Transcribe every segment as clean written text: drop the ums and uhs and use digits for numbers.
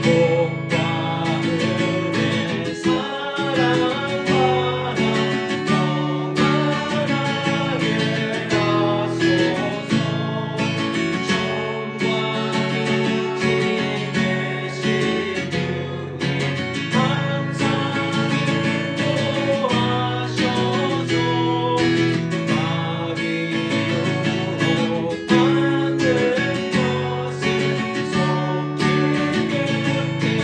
복과 은혜 사랑과 영원하게 하소서. 천과 빛이 되신 주님 항상 인도하셔서 말이 받은 것을 속히 듣게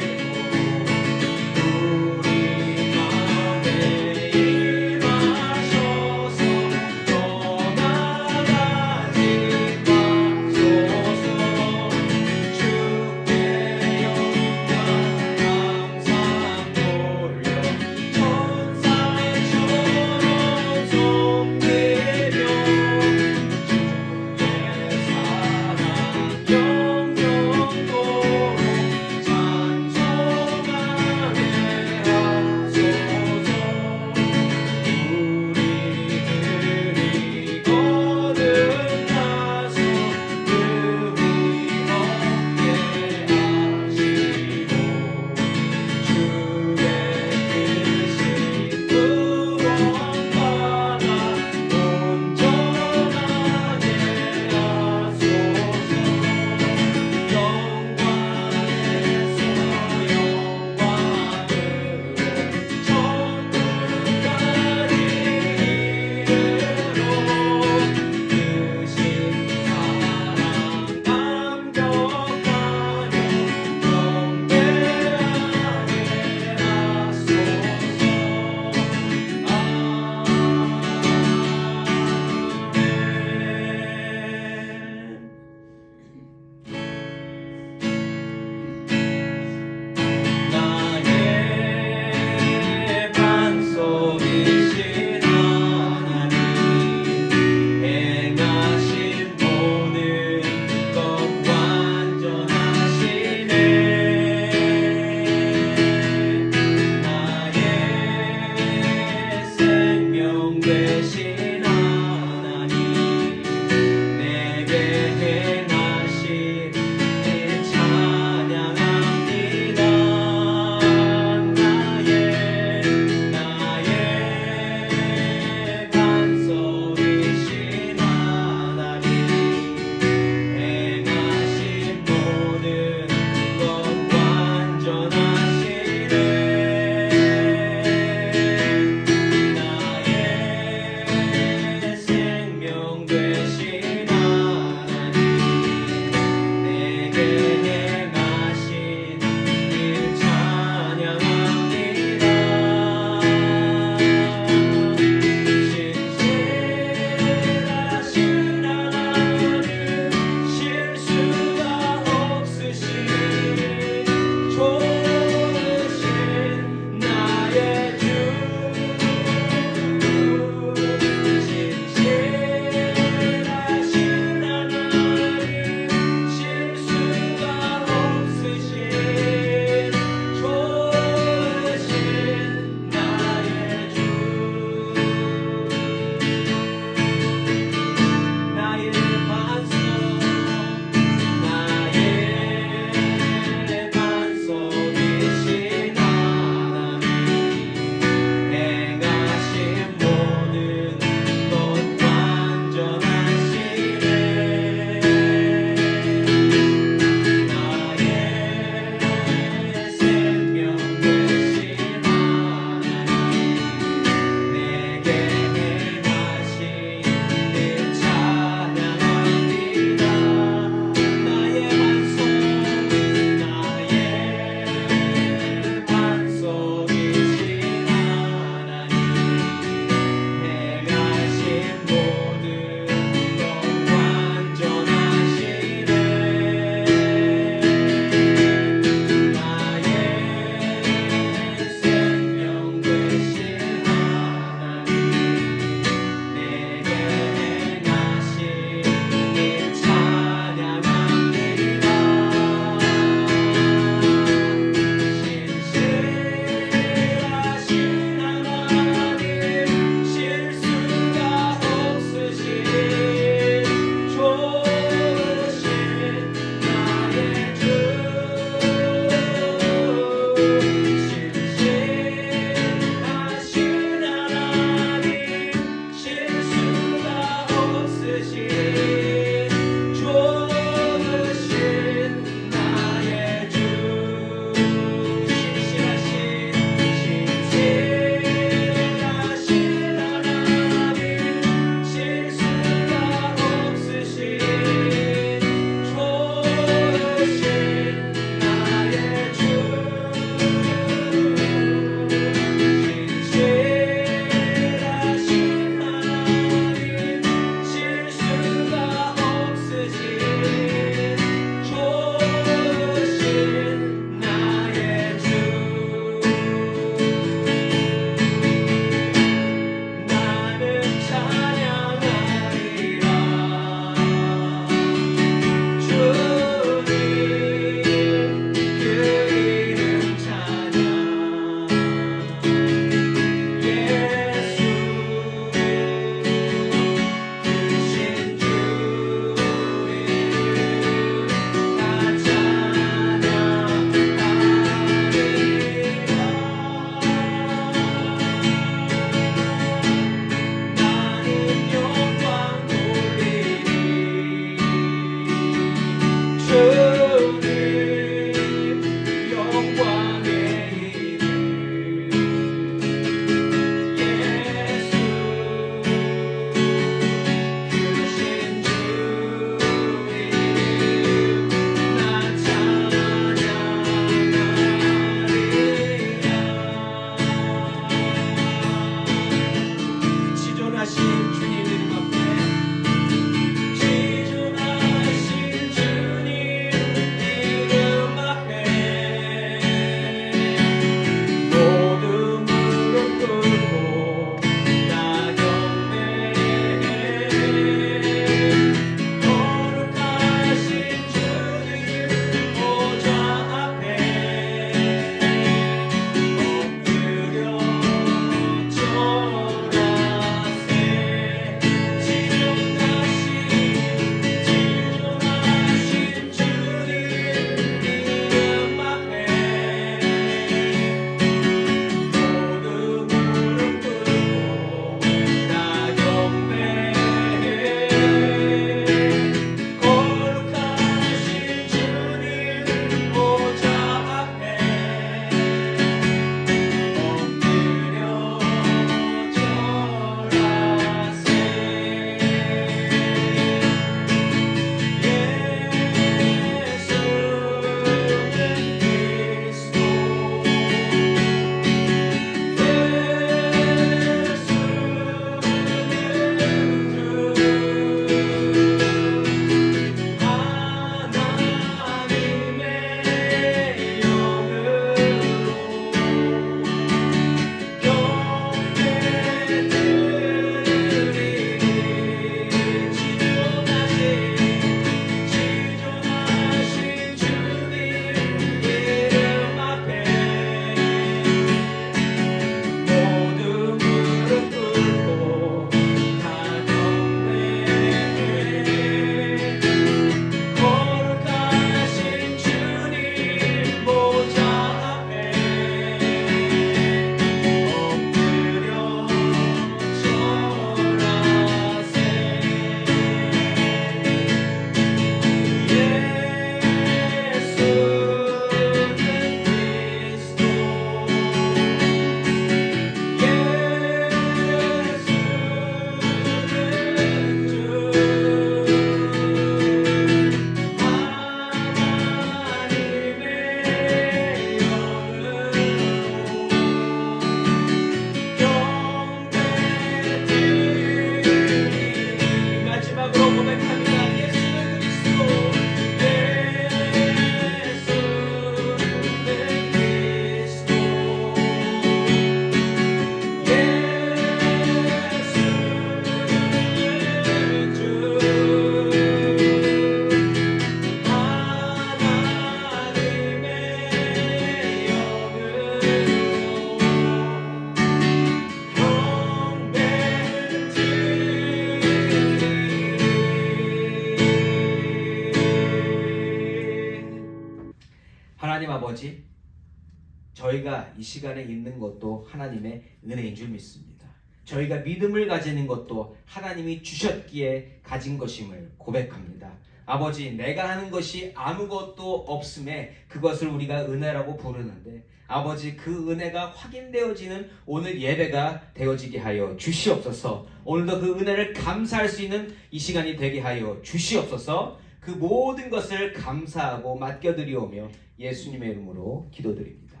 저희가 이 시간에 있는 것도 하나님의 은혜인 줄 믿습니다. 저희가 믿음을 가지는 것도 하나님이 주셨기에 가진 것임을 고백합니다. 아버지, 내가 하는 것이 아무것도 없음에 그것을 우리가 은혜라고 부르는데 아버지, 그 은혜가 확인되어지는 오늘 예배가 되어지게 하여 주시옵소서. 오늘도 그 은혜를 감사할 수 있는 이 시간이 되게 하여 주시옵소서. 그 모든 것을 감사하고 맡겨드리오며 예수님의 이름으로 기도드립니다.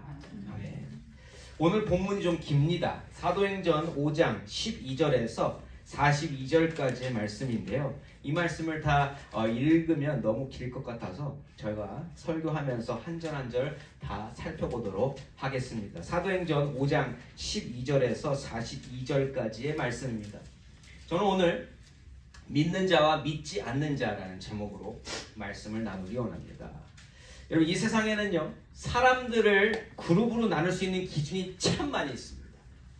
아멘. 오늘 본문이 좀 깁니다. 사도행전 5장 12절에서 42절까지의 말씀인데요. 이 말씀을 다 읽으면 너무 길 것 같아서 저희가 설교하면서 한 절 한 절 다 살펴보도록 하겠습니다. 사도행전 5장 12절에서 42절까지의 말씀입니다. 저는 오늘 믿는 자와 믿지 않는 자라는 제목으로 말씀을 나누기 원합니다. 여러분, 이 세상에는요, 사람들을 그룹으로 나눌 수 있는 기준이 참 많이 있습니다.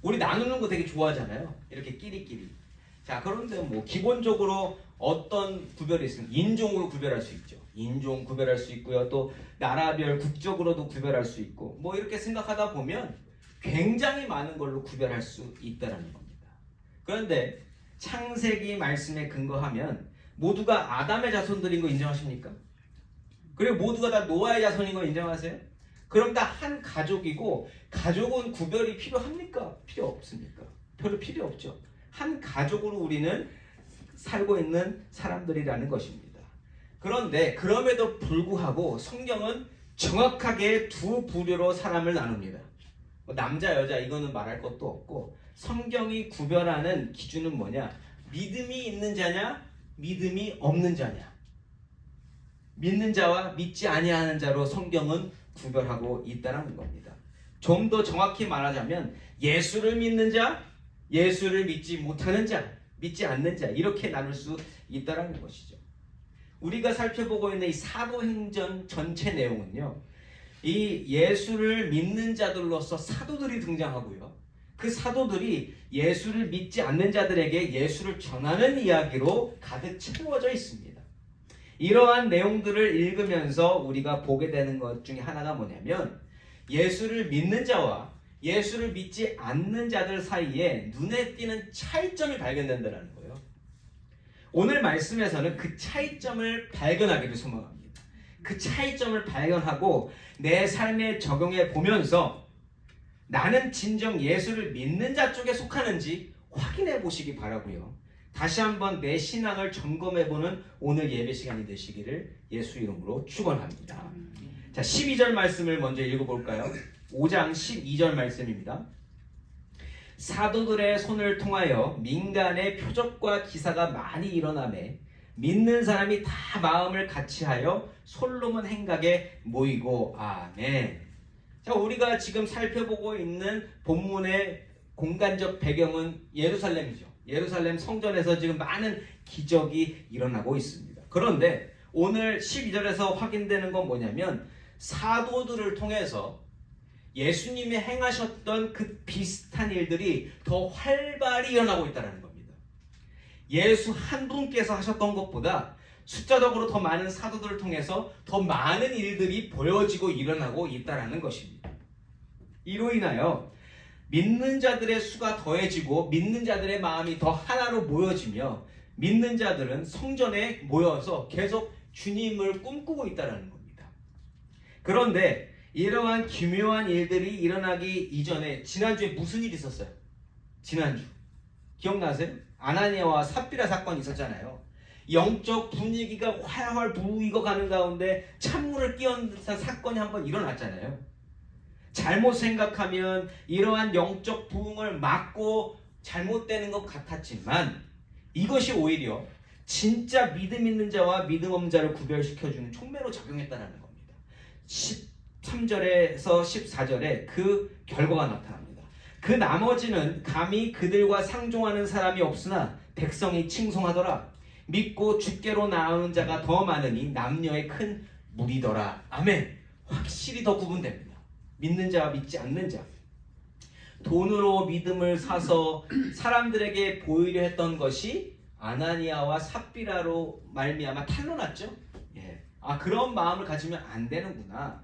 우리 나누는 거 되게 좋아하잖아요. 이렇게 끼리끼리. 자, 그런데 뭐 기본적으로 어떤 구별이 있습니까? 인종으로 구별할 수 있죠. 인종 구별할 수 있고요. 또 나라별 국적으로도 구별할 수 있고, 뭐 이렇게 생각하다 보면 굉장히 많은 걸로 구별할 수 있다는 겁니다. 그런데 창세기 말씀에 근거하면 모두가 아담의 자손들인 거 인정하십니까? 그리고 모두가 다 노아의 자손인 거 인정하세요? 그럼 다 한 가족이고, 가족은 구별이 필요합니까? 필요 없습니까? 별로 필요 없죠. 한 가족으로 우리는 살고 있는 사람들이라는 것입니다. 그런데 그럼에도 불구하고 성경은 정확하게 두 부류로 사람을 나눕니다. 남자 여자 이거는 말할 것도 없고, 성경이 구별하는 기준은 뭐냐? 믿음이 있는 자냐, 믿음이 없는 자냐. 믿는 자와 믿지 아니하는 자로 성경은 구별하고 있다는 겁니다. 좀 더 정확히 말하자면 예수를 믿는 자, 예수를 믿지 못하는 자, 믿지 않는 자, 이렇게 나눌 수 있다는 것이죠. 우리가 살펴보고 있는 이 사도행전 전체 내용은요, 이 예수를 믿는 자들로서 사도들이 등장하고요, 그 사도들이 예수를 믿지 않는 자들에게 예수를 전하는 이야기로 가득 채워져 있습니다. 이러한 내용들을 읽으면서 우리가 보게 되는 것 중에 하나가 뭐냐면, 예수를 믿는 자와 예수를 믿지 않는 자들 사이에 눈에 띄는 차이점이 발견된다는 거예요. 오늘 말씀에서는 그 차이점을 발견하기를 소망합니다. 그 차이점을 발견하고 내 삶에 적용해 보면서 나는 진정 예수를 믿는 자 쪽에 속하는지 확인해 보시기 바라고요. 다시 한번 내 신앙을 점검해 보는 오늘 예배 시간이 되시기를 예수 이름으로 축원합니다. 자, 12절 말씀을 먼저 읽어볼까요? 5장 12절 말씀입니다. 사도들의 손을 통하여 민간의 표적과 기사가 많이 일어나매 믿는 사람이 다 마음을 같이하여 솔로몬 행각에 모이고. 아멘. 자, 우리가 지금 살펴보고 있는 본문의 공간적 배경은 예루살렘이죠. 예루살렘 성전에서 지금 많은 기적이 일어나고 있습니다. 그런데 오늘 12절에서 확인되는 건 뭐냐면, 사도들을 통해서 예수님이 행하셨던 그 비슷한 일들이 더 활발히 일어나고 있다는 겁니다. 예수 한 분께서 하셨던 것보다 숫자적으로 더 많은 사도들을 통해서 더 많은 일들이 보여지고 일어나고 있다는 것입니다. 이로 인하여 믿는 자들의 수가 더해지고 믿는 자들의 마음이 더 하나로 모여지며 믿는 자들은 성전에 모여서 계속 주님을 꿈꾸고 있다는 겁니다. 그런데 이러한 기묘한 일들이 일어나기 이전에 지난주에 무슨 일이 있었어요? 지난주 기억나세요? 아나니아와 삽비라 사건이 있었잖아요. 영적 분위기가 활활 부이고 가는 가운데 찬물을 끼얹은 사건이 한번 일어났잖아요. 잘못 생각하면 이러한 영적 부흥을 막고 잘못되는 것 같았지만, 이것이 오히려 진짜 믿음 있는 자와 믿음 없는 자를 구별시켜주는 촉매로 작용했다는 겁니다. 13절에서 14절에 그 결과가 나타납니다. 그 나머지는 감히 그들과 상종하는 사람이 없으나 백성이 칭송하더라. 믿고 주께로 나오는 자가 더 많으니 남녀의 큰 무리더라. 아멘. 확실히 더 구분됩니다. 믿는 자와 믿지 않는 자. 돈으로 믿음을 사서 사람들에게 보이려 했던 것이 아나니아와 삽비라로 말미암아 탄로났죠. 예. 아, 그런 마음을 가지면 안 되는구나.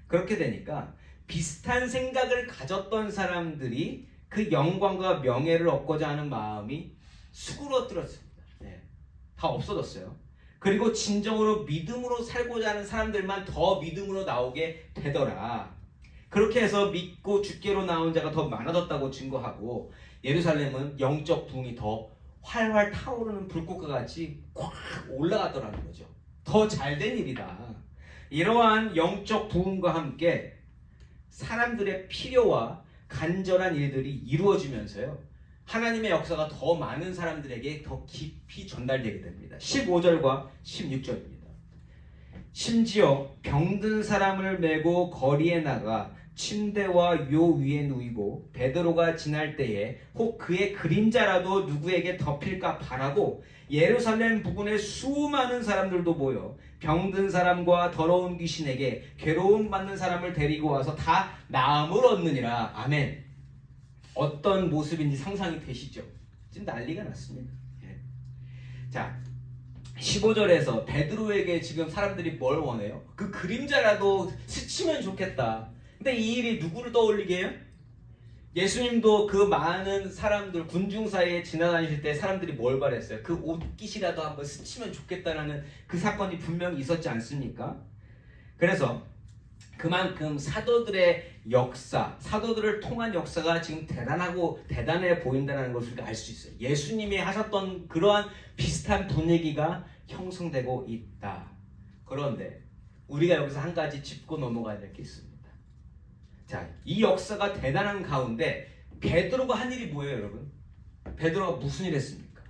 그렇게 되니까 비슷한 생각을 가졌던 사람들이 그 영광과 명예를 얻고자 하는 마음이 수그러들었습니다. 네, 다 없어졌어요. 그리고 진정으로 믿음으로 살고자 하는 사람들만 더 믿음으로 나오게 되더라. 그렇게 해서 믿고 주께로 나온 자가 더 많아졌다고 증거하고 예루살렘은 영적 부흥이 더 활활 타오르는 불꽃과 같이 꽉 올라가더라는 거죠. 더 잘된 일이다. 이러한 영적 부흥과 함께 사람들의 필요와 간절한 일들이 이루어지면서요, 하나님의 역사가 더 많은 사람들에게 더 깊이 전달되게 됩니다. 15절과 16절입니다. 심지어 병든 사람을 메고 거리에 나가 침대와 요 위에 누이고 베드로가 지날 때에 혹 그의 그림자라도 누구에게 덮일까 바라고 예루살렘 부근에 수많은 사람들도 모여 병든 사람과 더러운 귀신에게 괴로움 받는 사람을 데리고 와서 다 나음을 얻느니라. 아멘. 어떤 모습인지 상상이 되시죠? 지금 난리가 났습니다. 예. 자, 15절에서 베드로에게 지금 사람들이 뭘 원해요? 그 그림자라도 스치면 좋겠다. 근데 이 일이 누구를 떠올리게 해요? 예수님도 그 많은 사람들 군중 사이에 지나다니실 때 사람들이 뭘 바랬어요? 그 옷깃이라도 한번 스치면 좋겠다라는 그 사건이 분명히 있었지 않습니까? 그래서 그만큼 사도들의 역사, 사도들을 통한 역사가 지금 대단해 보인다는 것을 우리가 알 수 있어요. 예수님이 하셨던 그러한 비슷한 분위기가 형성되고 있다. 그런데 우리가 여기서 한 가지 짚고 넘어가야 될 게 있습니다. 자, 이 역사가 대단한 가운데 베드로가 한 일이 뭐예요, 여러분? 베드로가 무슨 일 했습니까?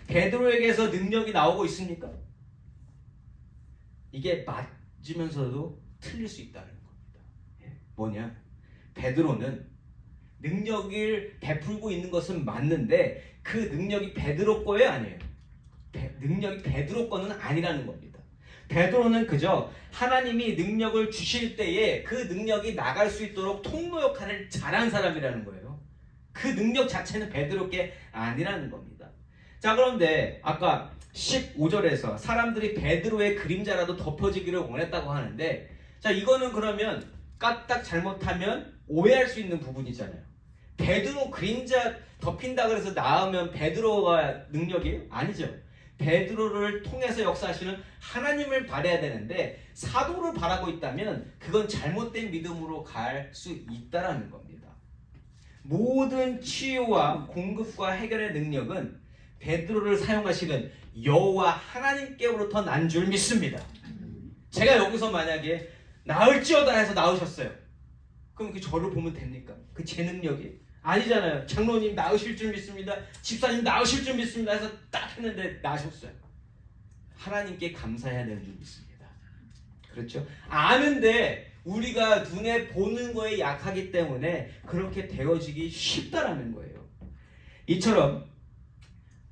베드로에게서 능력이 나오고 있습니까? 이게 맞으면서도 틀릴 수 있다는 겁니다. 뭐냐? 베드로는 능력을 베풀고 있는 것은 맞는데 그 능력이 베드로 거예요, 아니에요? 능력이 베드로 거는 아니라는 겁니다. 베드로는 그저 하나님이 능력을 주실 때에 그 능력이 나갈 수 있도록 통로 역할을 잘한 사람이라는 거예요. 그 능력 자체는 베드로께 아니라는 겁니다. 자, 그런데 아까 15절에서 사람들이 베드로의 그림자라도 덮어지기를 원했다고 하는데, 자, 이거는 그러면 까딱 잘못하면 오해할 수 있는 부분이잖아요. 베드로 그림자 덮인다 그래서 나으면 베드로가 능력이에요? 아니죠. 베드로를 통해서 역사하시는 하나님을 바라야 되는데 사도를 바라고 있다면 그건 잘못된 믿음으로 갈 수 있다라는 겁니다. 모든 치유와 공급과 해결의 능력은 베드로를 사용하시는 여호와 하나님께로부터 난 줄 믿습니다. 제가 여기서 만약에 나을지어다 해서 나으셨어요. 그럼 그 저를 보면 됩니까? 그 제 능력이? 아니잖아요. 장로님 나으실 줄 믿습니다. 집사님 나으실 줄 믿습니다 해서 딱 했는데 나으셨어요. 하나님께 감사해야 되는 줄 믿습니다. 그렇죠? 아는데 우리가 눈에 보는 거에 약하기 때문에 그렇게 되어지기 쉽다라는 거예요. 이처럼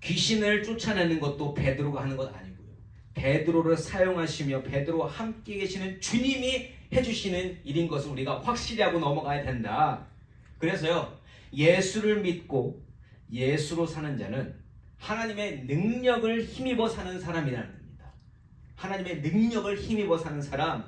귀신을 쫓아내는 것도 베드로가 하는 것 아니고요. 베드로를 사용하시며 베드로와 함께 계시는 주님이 해주시는 일인 것을 우리가 확실히 하고 넘어가야 된다. 그래서요, 예수를 믿고 예수로 사는 자는 하나님의 능력을 힘입어 사는 사람이라는 겁니다. 하나님의 능력을 힘입어 사는 사람.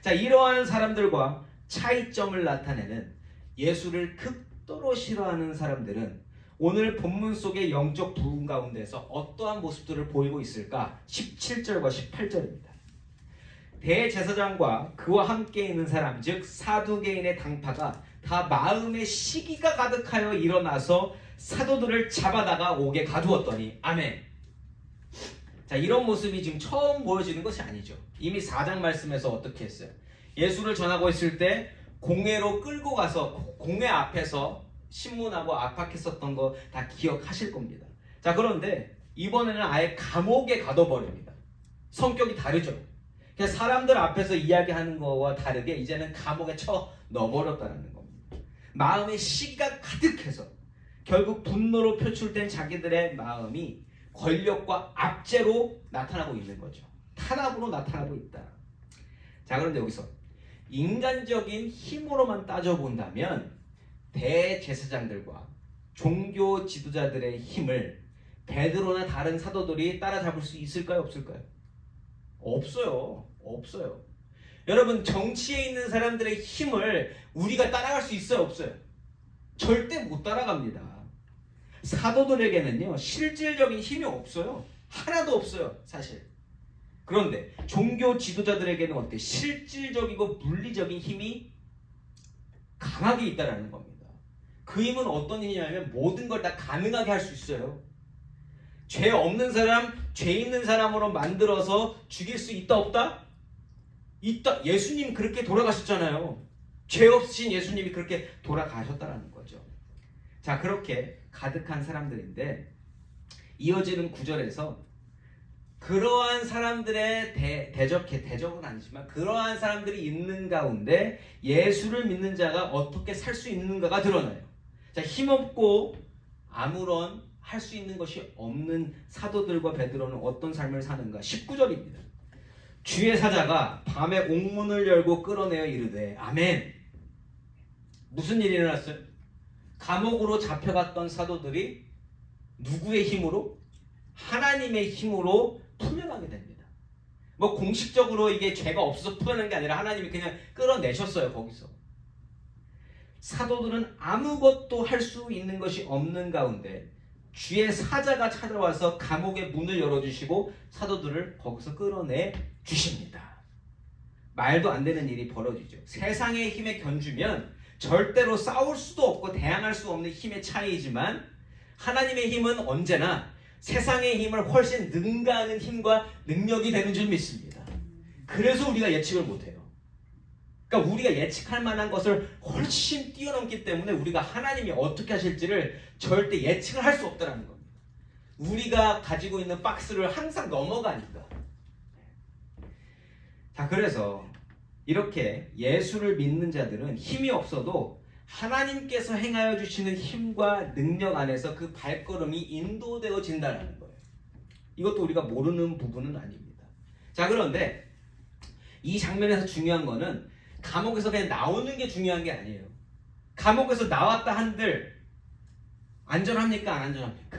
자, 이러한 사람들과 차이점을 나타내는 예수를 극도로 싫어하는 사람들은 오늘 본문 속의 영적 부흥 가운데서 어떠한 모습들을 보이고 있을까? 17절과 18절입니다. 대제사장과 그와 함께 있는 사람, 즉 사두개인의 당파가 다 마음의 시기가 가득하여 일어나서 사도들을 잡아다가 옥에 가두었더니. 아멘. 자, 이런 모습이 지금 처음 보여지는 것이 아니죠. 이미 4장 말씀에서 어떻게 했어요? 예수를 전하고 있을 때 공회로 끌고 가서 공회 앞에서 신문하고 압박했었던 거 다 기억하실 겁니다. 자, 그런데 이번에는 아예 감옥에 가둬버립니다. 성격이 다르죠. 그냥 사람들 앞에서 이야기하는 거와 다르게 이제는 감옥에 쳐 넣어버렸다는 겁니다. 마음의 시기가 가득해서 결국 분노로 표출된 자기들의 마음이 권력과 압제로 나타나고 있는 거죠. 탄압으로 나타나고 있다. 자, 그런데 여기서 인간적인 힘으로만 따져본다면 대제사장들과 종교 지도자들의 힘을 베드로나 다른 사도들이 따라잡을 수 있을까요? 없을까요? 없어요. 여러분, 정치에 있는 사람들의 힘을 우리가 따라갈 수 있어요, 없어요? 절대 못 따라갑니다. 사도들에게는요, 실질적인 힘이 없어요. 하나도 없어요, 사실. 그런데 종교 지도자들에게는 어때? 실질적이고 물리적인 힘이 강하게 있다라는 겁니다. 그 힘은 어떤 힘이냐면 모든 걸 다 가능하게 할 수 있어요. 죄 없는 사람, 죄 있는 사람으로 만들어서 죽일 수 있다 없다? 있다. 예수님 그렇게 돌아가셨잖아요. 죄 없으신 예수님이 그렇게 돌아가셨다라는 거죠. 자, 그렇게 가득한 사람들인데 이어지는 구절에서 그러한 사람들의 대적은 아니지만 그러한 사람들이 있는 가운데 예수를 믿는 자가 어떻게 살 수 있는가가 드러나요. 자, 힘없고 아무런 할 수 있는 것이 없는 사도들과 베드로는 어떤 삶을 사는가? 19절입니다. 주의 사자가 밤에 옥문을 열고 끌어내어 이르되 아멘. 무슨 일이 일어났어요? 감옥으로 잡혀갔던 사도들이 누구의 힘으로? 하나님의 힘으로 풀려나게 됩니다. 뭐 공식적으로 이게 죄가 없어서 풀려난 게 아니라 하나님이 그냥 끌어내셨어요, 거기서. 사도들은 아무것도 할 수 있는 것이 없는 가운데 주의 사자가 찾아와서 감옥의 문을 열어주시고 사도들을 거기서 끌어내 주십니다. 말도 안 되는 일이 벌어지죠. 세상의 힘에 견주면 절대로 싸울 수도 없고 대항할 수 없는 힘의 차이이지만 하나님의 힘은 언제나 세상의 힘을 훨씬 능가하는 힘과 능력이 되는 줄 믿습니다. 그래서 우리가 예측을 못해요. 그러니까 우리가 예측할 만한 것을 훨씬 뛰어넘기 때문에 우리가 하나님이 어떻게 하실지를 절대 예측을 할 수 없다는 겁니다. 우리가 가지고 있는 박스를 항상 넘어가니까. 자, 그래서 이렇게 예수를 믿는 자들은 힘이 없어도 하나님께서 행하여 주시는 힘과 능력 안에서 그 발걸음이 인도되어진다는 거예요. 이것도 우리가 모르는 부분은 아닙니다. 자, 그런데 이 장면에서 중요한 거는 감옥에서 그냥 나오는 게 중요한 게 아니에요. 감옥에서 나왔다 한들 안전합니까? 안 안전합니까?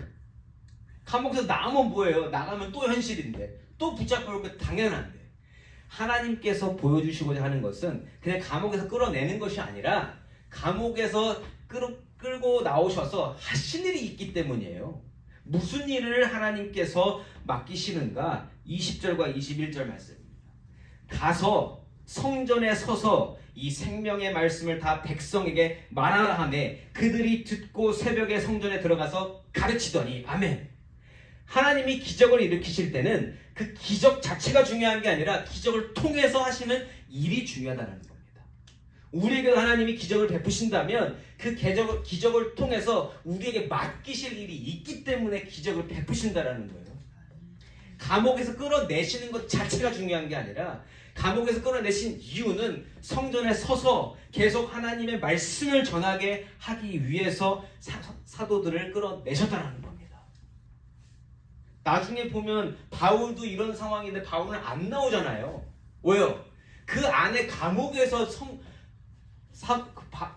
감옥에서 나오면 뭐예요? 나가면 또 현실인데 또 붙잡고 올 게 당연한데 하나님께서 보여주시고자 하는 것은 그냥 감옥에서 끌어내는 것이 아니라 감옥에서 끌고 나오셔서 하신 일이 있기 때문이에요. 무슨 일을 하나님께서 맡기시는가? 20절과 21절 말씀입니다. 가서 성전에 서서 이 생명의 말씀을 다 백성에게 말하라 하매 그들이 듣고 새벽에 성전에 들어가서 가르치더니 아멘. 하나님이 기적을 일으키실 때는 그 기적 자체가 중요한 게 아니라 기적을 통해서 하시는 일이 중요하다는 겁니다. 우리에게 하나님이 기적을 베푸신다면 그 기적을 통해서 우리에게 맡기실 일이 있기 때문에 기적을 베푸신다는 거예요. 감옥에서 끌어내시는 것 자체가 중요한 게 아니라 감옥에서 끌어내신 이유는 성전에 서서 계속 하나님의 말씀을 전하게 하기 위해서 사도들을 끌어내셨다는 겁니다. 나중에 보면 바울도 이런 상황인데 바울은 안 나오잖아요. 왜요? 그 안에 감옥에서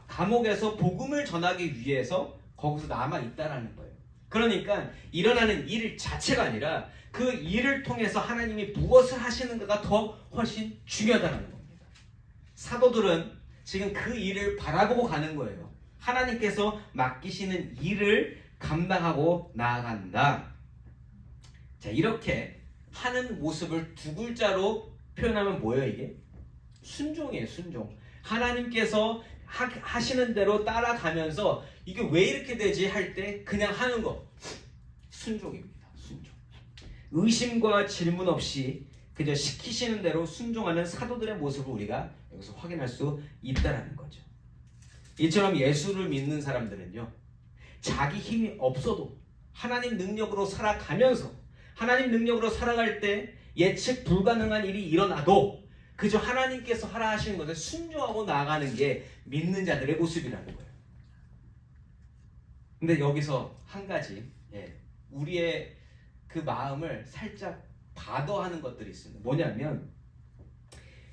감옥에서 복음을 전하기 위해서 거기서 남아 있다라는 거예요. 그러니까 일어나는 일 자체가 아니라 그 일을 통해서 하나님이 무엇을 하시는가가 더 훨씬 중요하다는 겁니다. 사도들은 지금 그 일을 바라보고 가는 거예요. 하나님께서 맡기시는 일을 감당하고 나아간다. 자, 이렇게 하는 모습을 두 글자로 표현하면 뭐예요, 이게? 순종이에요, 순종. 하나님께서 하시는 대로 따라가면서 이게 왜 이렇게 되지 할 때 그냥 하는 거. 순종입니다. 순종. 의심과 질문 없이 그저 시키시는 대로 순종하는 사도들의 모습을 우리가 여기서 확인할 수 있다는 거죠. 이처럼 예수를 믿는 사람들은요, 자기 힘이 없어도 하나님 능력으로 살아가면서 하나님 능력으로 살아갈 때 예측 불가능한 일이 일어나도 그저 하나님께서 하라 하시는 것에 순종하고 나아가는 게 믿는 자들의 모습이라는 거예요. 근데 여기서 한 가지, 우리의 그 마음을 살짝 바더하는 것들이 있습니다. 뭐냐면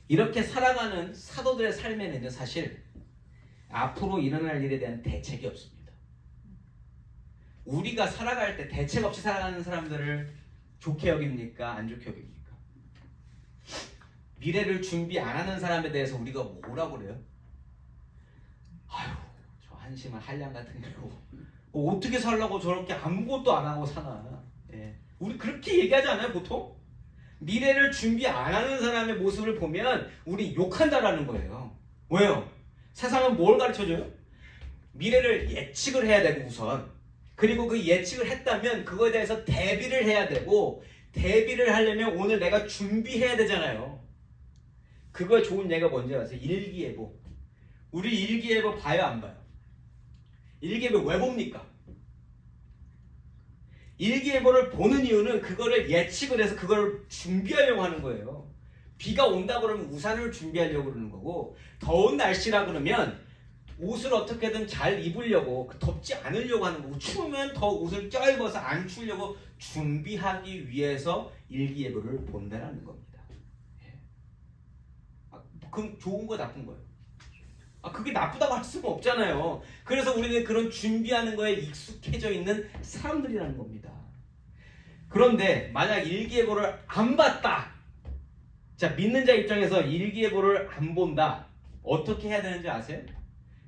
이렇게 살아가는 사도들의 삶에는요, 사실 앞으로 일어날 일에 대한 대책이 없습니다. 우리가 살아갈 때 대책 없이 살아가는 사람들을 좋게 여깁니까? 안 좋게 여깁니까? 미래를 준비 안 하는 사람에 대해서 우리가 뭐라고 그래요? 아유, 저 한심한 한량 같은 경우 어떻게 살라고 저렇게 아무것도 안 하고 사나. 예. 우리 그렇게 얘기하지 않아요, 보통? 미래를 준비 안 하는 사람의 모습을 보면 우리 욕한다라는 거예요. 왜요? 세상은 뭘 가르쳐줘요? 미래를 예측을 해야 되고 우선, 그리고 그 예측을 했다면 그거에 대해서 대비를 해야 되고, 대비를 하려면 오늘 내가 준비해야 되잖아요. 그거에 좋은 예가 뭔지 아세요? 일기예보. 우리 일기예보 봐요, 안 봐요? 일기예보 왜 봅니까? 일기예보를 보는 이유는 그거를 예측을 해서 그걸 준비하려고 하는 거예요. 비가 온다 그러면 우산을 준비하려고 그러는 거고, 더운 날씨라 그러면 옷을 어떻게든 잘 입으려고, 덥지 않으려고 하는 거고, 추우면 더 옷을 껴입어서 안 추우려고 준비하기 위해서 일기예보를 본다는 겁니다. 그럼 좋은 거 나쁜 거예요? 그게 나쁘다고 할 수는 없잖아요. 그래서 우리는 그런 준비하는 거에 익숙해져 있는 사람들이라는 겁니다. 그런데 만약 일기예보를 안 봤다. 자, 믿는 자 입장에서 일기예보를 안 본다. 어떻게 해야 되는지 아세요?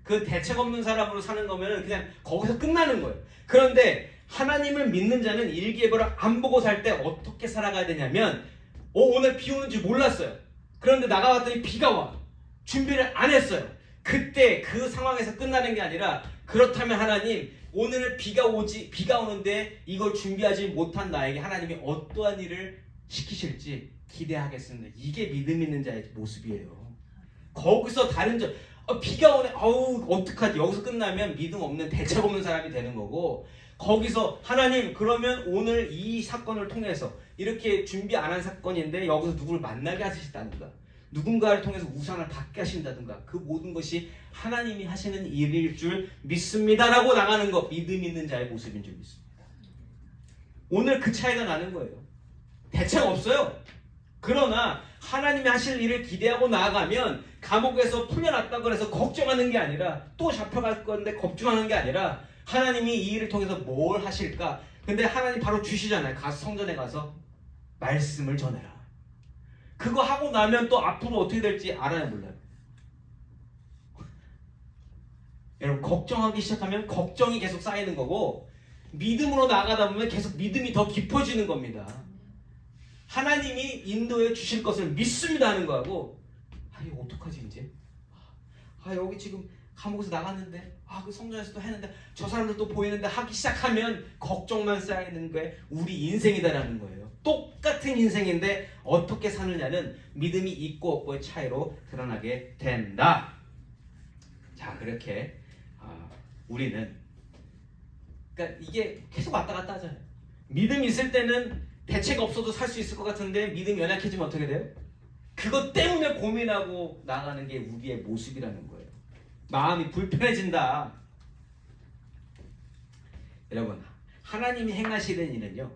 그 대책 없는 사람으로 사는 거면 그냥 거기서 끝나는 거예요. 그런데 하나님을 믿는 자는 일기예보를 안 보고 살 때 어떻게 살아가야 되냐면, 오늘 비 오는 줄 몰랐어요. 그런데 나가봤더니 비가 와. 준비를 안 했어요. 그때 그 상황에서 끝나는 게 아니라, 그렇다면 하나님, 오늘 비가 오는데 이걸 준비하지 못한 나에게 하나님이 어떠한 일을 시키실지 기대하겠습니다. 이게 믿음 있는 자의 모습이에요. 거기서 다른 비가 오네, 어떡하지? 여기서 끝나면 믿음 없는, 대책 없는 사람이 되는 거고, 거기서 하나님, 그러면 오늘 이 사건을 통해서, 이렇게 준비 안 한 사건인데 여기서 누구를 만나게 하시다든가, 누군가를 통해서 우산을 받게 하신다든가, 그 모든 것이 하나님이 하시는 일일 줄 믿습니다라고 나가는 것, 믿음 있는 자의 모습인 줄 믿습니다. 오늘 그 차이가 나는 거예요. 대책 없어요. 그러나 하나님이 하실 일을 기대하고 나아가면, 감옥에서 풀려났다고 해서 걱정하는 게 아니라, 또 잡혀갈 건데 걱정하는 게 아니라, 하나님이 이 일을 통해서 뭘 하실까? 근데 하나님 바로 주시잖아요. 가서 성전에 가서 말씀을 전해라. 그거 하고 나면 또 앞으로 어떻게 될지 알아요, 몰라요? 여러분, 걱정하기 시작하면 걱정이 계속 쌓이는 거고, 믿음으로 나가다 보면 계속 믿음이 더 깊어지는 겁니다. 하나님이 인도해 주실 것을 믿습니다 하는 거하고, 이거 어떡하지 이제? 여기 지금 감옥에서 나갔는데, 그 성전에서도 했는데, 저 사람들도 보이는데 하기 시작하면 걱정만 쌓이는 게 우리 인생이다라는 거예요. 똑같은 인생인데 어떻게 사느냐는 믿음이 있고 없고의 차이로 드러나게 된다. 자, 그렇게 우리는, 그러니까 이게 계속 왔다 갔다 하잖아요. 믿음이 있을 때는 대책 없어도 살 수 있을 것 같은데, 믿음이 연약해지면 어떻게 돼요? 그것 때문에 고민하고 나가는 게 우리의 모습이라는 거예요. 마음이 불편해진다. 여러분, 하나님이 행하시는 일은요,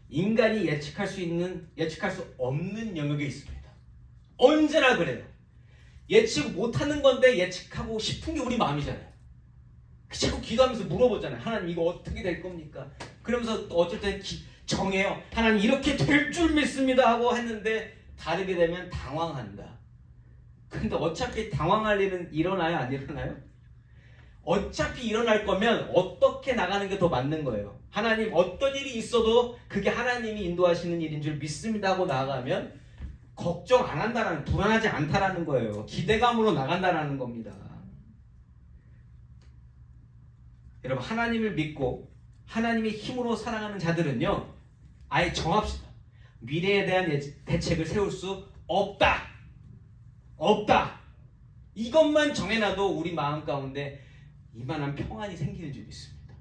인간이 예측할 수 없는 영역에 있습니다. 언제나 그래요. 예측 못하는 건데 예측하고 싶은 게 우리 마음이잖아요. 자꾸 기도하면서 물어보잖아요. 하나님, 이거 어떻게 될 겁니까? 그러면서 또 어쩔 땐 정해요. 하나님, 이렇게 될 줄 믿습니다 하고 했는데 다르게 되면 당황한다. 근데 어차피 당황할 일은 일어나요, 안 일어나요? 어차피 일어날 거면 어떻게 나가는 게 더 맞는 거예요. 하나님, 어떤 일이 있어도 그게 하나님이 인도하시는 일인 줄 믿습니다 하고 나가면 걱정 안 한다라는, 불안하지 않다라는 거예요. 기대감으로 나간다라는 겁니다. 여러분, 하나님을 믿고 하나님의 힘으로 살아가는 자들은요, 아예 정합시다. 미래에 대한 대책을 세울 수 없다. 이것만 정해놔도 우리 마음 가운데 이만한 평안이 생기는 줄 믿습니다.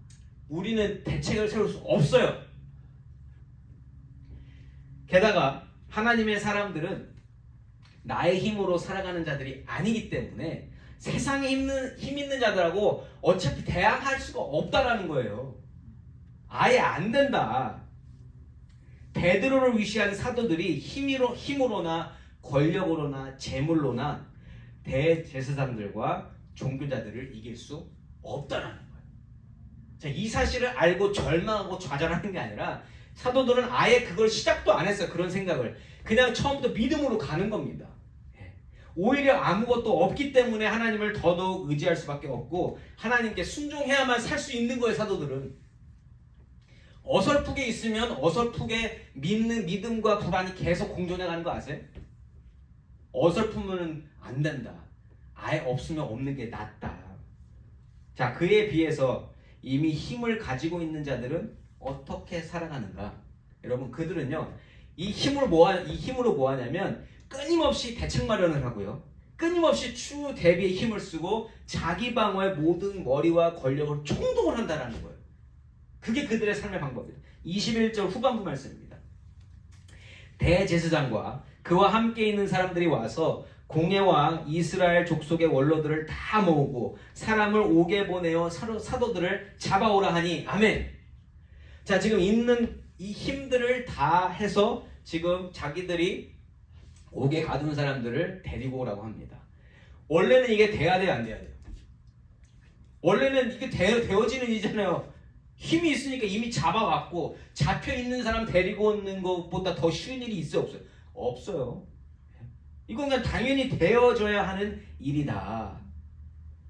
우리는 대책을 세울 수 없어요. 게다가 하나님의 사람들은 나의 힘으로 살아가는 자들이 아니기 때문에 세상에 힘 있는 자들하고 어차피 대항할 수가 없다라는 거예요. 아예 안 된다. 베드로를 위시한 사도들이 힘으로나 권력으로나 재물로나 대제사장들과 종교자들을 이길 수 없다라는 거예요. 자, 이 사실을 알고 절망하고 좌절하는 게 아니라, 사도들은 아예 그걸 시작도 안 했어요. 그런 생각을 그냥 처음부터 믿음으로 가는 겁니다. 오히려 아무것도 없기 때문에 하나님을 더더욱 의지할 수밖에 없고 하나님께 순종해야만 살 수 있는 거예요. 사도들은 어설프게 있으면 어설프게 믿음과 불안이 계속 공존해 가는 거 아세요? 어설프면 안 된다. 아예 없으면 없는 게 낫다. 자, 그에 비해서 이미 힘을 가지고 있는 자들은 어떻게 살아가는가? 여러분, 그들은요, 이 힘으로 뭐 하냐면 끊임없이 대책 마련을 하고요, 끊임없이 추후 대비에 힘을 쓰고 자기 방어에 모든 머리와 권력을 총동을 한다라는 거예요. 그게 그들의 삶의 방법이에요. 21절 후반부 말씀입니다. 대제사장과 그와 함께 있는 사람들이 와서 공의 왕 이스라엘 족속의 원로들을 다 모으고 사람을 옥에 보내어 사도들을 잡아오라 하니 아멘. 자, 지금 있는 이 힘들을 다 해서 지금 자기들이 옥에 가둔 사람들을 데리고 오라고 합니다. 원래는 이게 돼야 돼요, 안 돼야 돼요? 원래는 이게 되어지는 일이잖아요. 힘이 있으니까 이미 잡아왔고 잡혀 있는 사람 데리고 오는 것보다 더 쉬운 일이 있어요, 없어요? 없어요. 이건 그냥 당연히 되어져야 하는 일이다.